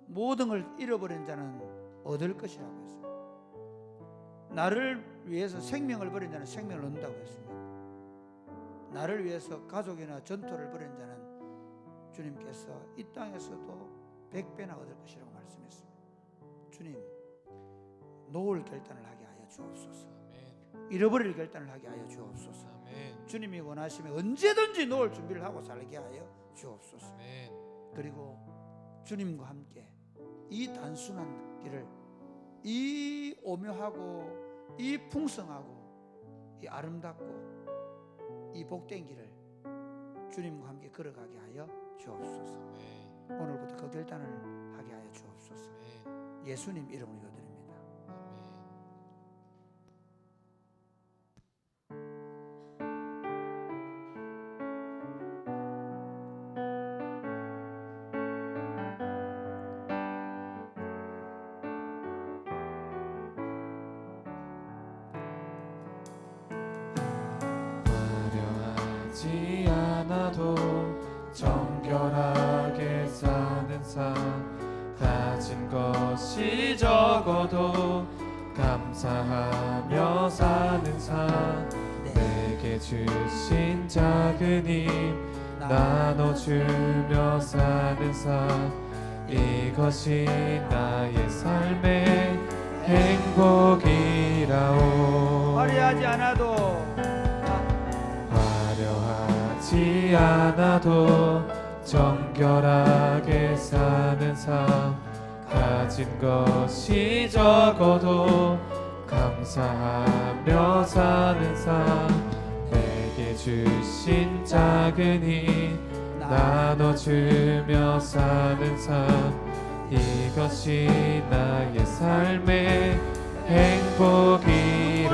모든 걸 잃어버린 자는 얻을 것이라고 했습니다. 나를 위해서 생명을 버린 자는 생명을 얻는다고 했습니다. 나를 위해서 가족이나 전토를 벌인 자는 주님께서 이 땅에서도 100배나 얻을 것이라고 말씀했습니다. 주님 놓을 결단을 하게 하여 주옵소서. 잃어버릴 결단을 하게 하여 주옵소서. 주님이 원하시면 언제든지 놓을 준비를 하고 살게 하여 주옵소서. 그리고 주님과 함께 이 단순한 길을, 이 오묘하고 이 풍성하고 이 아름답고 이 복된 길을 주님과 함께 걸어가게 하여 주옵소서. 오늘부터 그 결단을 하게 하여 주옵소서. 예수님 이름으로 기도드립니다. 화려하지 않아도 정결하게 사는 삶, 가진 것이 적어도 감사하며 사는 삶, 내게 주신 작은 힘 나눠주며 사는 삶, 이것이 나의 삶의 행복이라오. 화려하지 않아도 화려하지 않아도 정결하게 사는 삶, 가진 것이 적어도 감사하며 사는 삶, 내게 주신 작은 힘 나눠주며 사는 삶, 이것이 나의 삶의 행복이라오.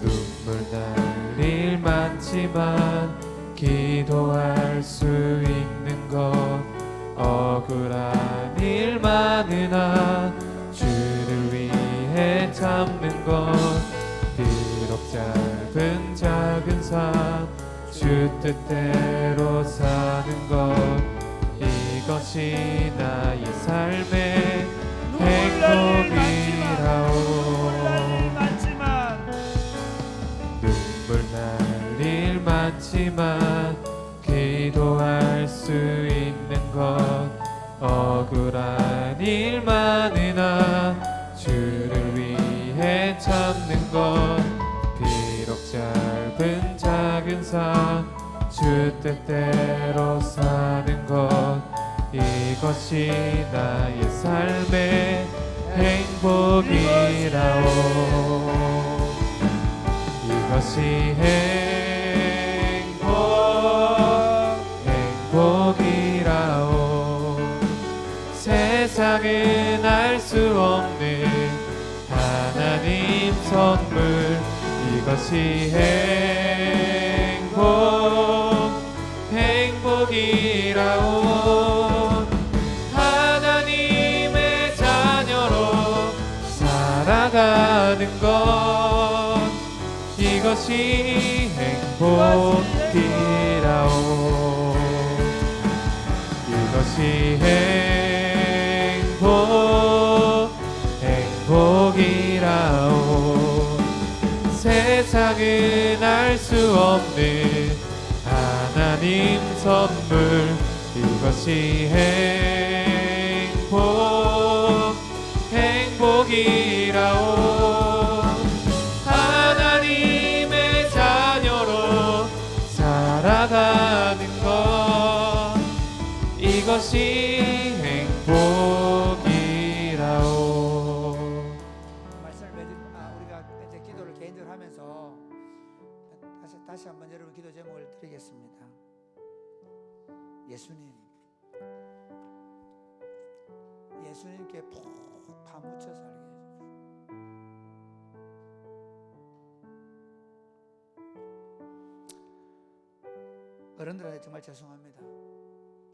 눈물 날 일 많지만 기도할 수 있는 것, 억울한 일 많으나 주를 위해 참는 것, 비록 짧은 작은 삶 주 뜻대로 사는 것, 이것이 나의 삶의 행복이라오. 눈물 날 일 많지만 기도할 수 있는 것, 억울한 일 많으나 주를 위해 참는 것, 비록 짧은 작은 삶 주 뜻대로 사는 것, 이것이 나의 삶의 행복이라오. 이것이 행복이라오. 세상은 알 수 없는 하나님 선물, 이것이 행복이라오. 살아가는 것 이것이 행복이라오. 이것이 행복이라오. 세상은 알 수 없는 하나님 선물 이것이 행복이라오. 하나님의 자녀로 살아가는 것 이것이 행복이라오. 말씀을 우리가 이제 기도를 개인적으로 하면서 다시 한번 여러분 기도 제목을 드리겠습니다. 예수님께 푹 파묻혀 살게 해주십시오. 어른들한테 정말 죄송합니다.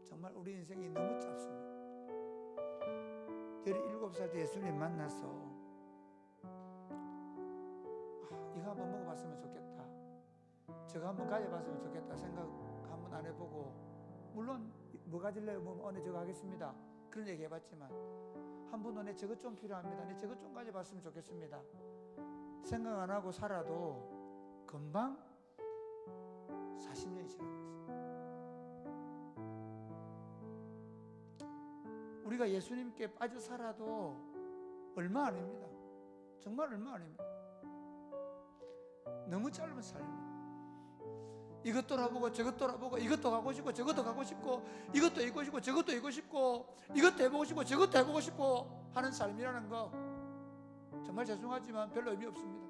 정말 우리 인생이 너무 짧습니다. 17살 때 예수님 만나서 이거 한번 먹어봤으면 좋겠다, 저거 한번 가져봤으면 좋겠다 생각 한번 안 해보고, 물론 뭐 가질래요? 뭐 저거 하겠습니다 그런 얘기 해봤지만 한 번도 내 저것 좀 필요합니다, 내 저것 좀 가져봤으면 좋겠습니다 생각 안 하고 살아도 금방 40년이 지나갔어요. 우리가 예수님께 빠져 살아도 얼마 아닙니다. 정말 얼마 아닙니다. 너무 짧은 삶입니다. 이것 돌아보고 저것 돌아보고, 이것도 가고 싶고 저것도 가고 싶고, 이것도 이고 싶고 저것도 이고 싶고, 이것도 해보고 싶고 저것도 해보고 싶고 하는 삶이라는 거 정말 죄송하지만 별로 의미 없습니다.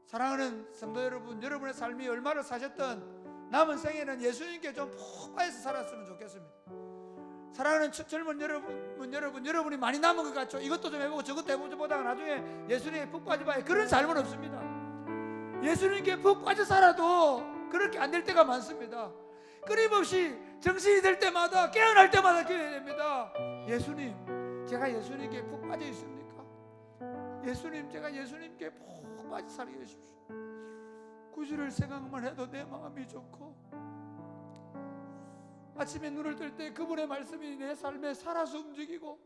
사랑하는 성도 여러분, 여러분의 삶이 얼마를 사셨던 남은 생에는 예수님께 좀 푹 빠져서 살았으면 좋겠습니다. 사랑하는 젊은 여러분이 많이 남은 것 같죠? 이것도 좀 해보고 저것도 해보고 보다가 나중에 예수님께 푹 빠져봐야, 그런 삶은 없습니다. 예수님께 푹 빠져 살아도 그렇게 안 될 때가 많습니다. 끊임없이 정신이 될 때마다, 깨어날 때마다 기도해야 됩니다. 예수님, 제가 예수님께 푹 빠져 있습니까? 예수님, 제가 예수님께 푹 빠져 살게 해주십시오. 구주를 생각만 해도 내 마음이 좋고, 아침에 눈을 뜰 때 그분의 말씀이 내 삶에 살아서 움직이고,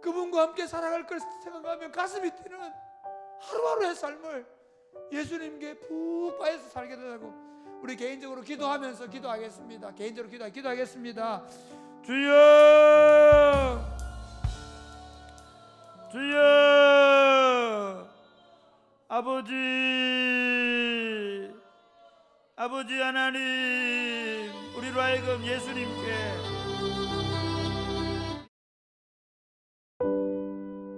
그분과 함께 살아갈 걸 생각하면 가슴이 뛰는 하루하루의 삶을 예수님께 푹 빠져서 살게 되라고 우리 개인적으로 기도하면서 기도하겠습니다. 개인적으로 기도하겠습니다. 주여, 주여, 아버지 하나님, 우리로 하여금 예수님께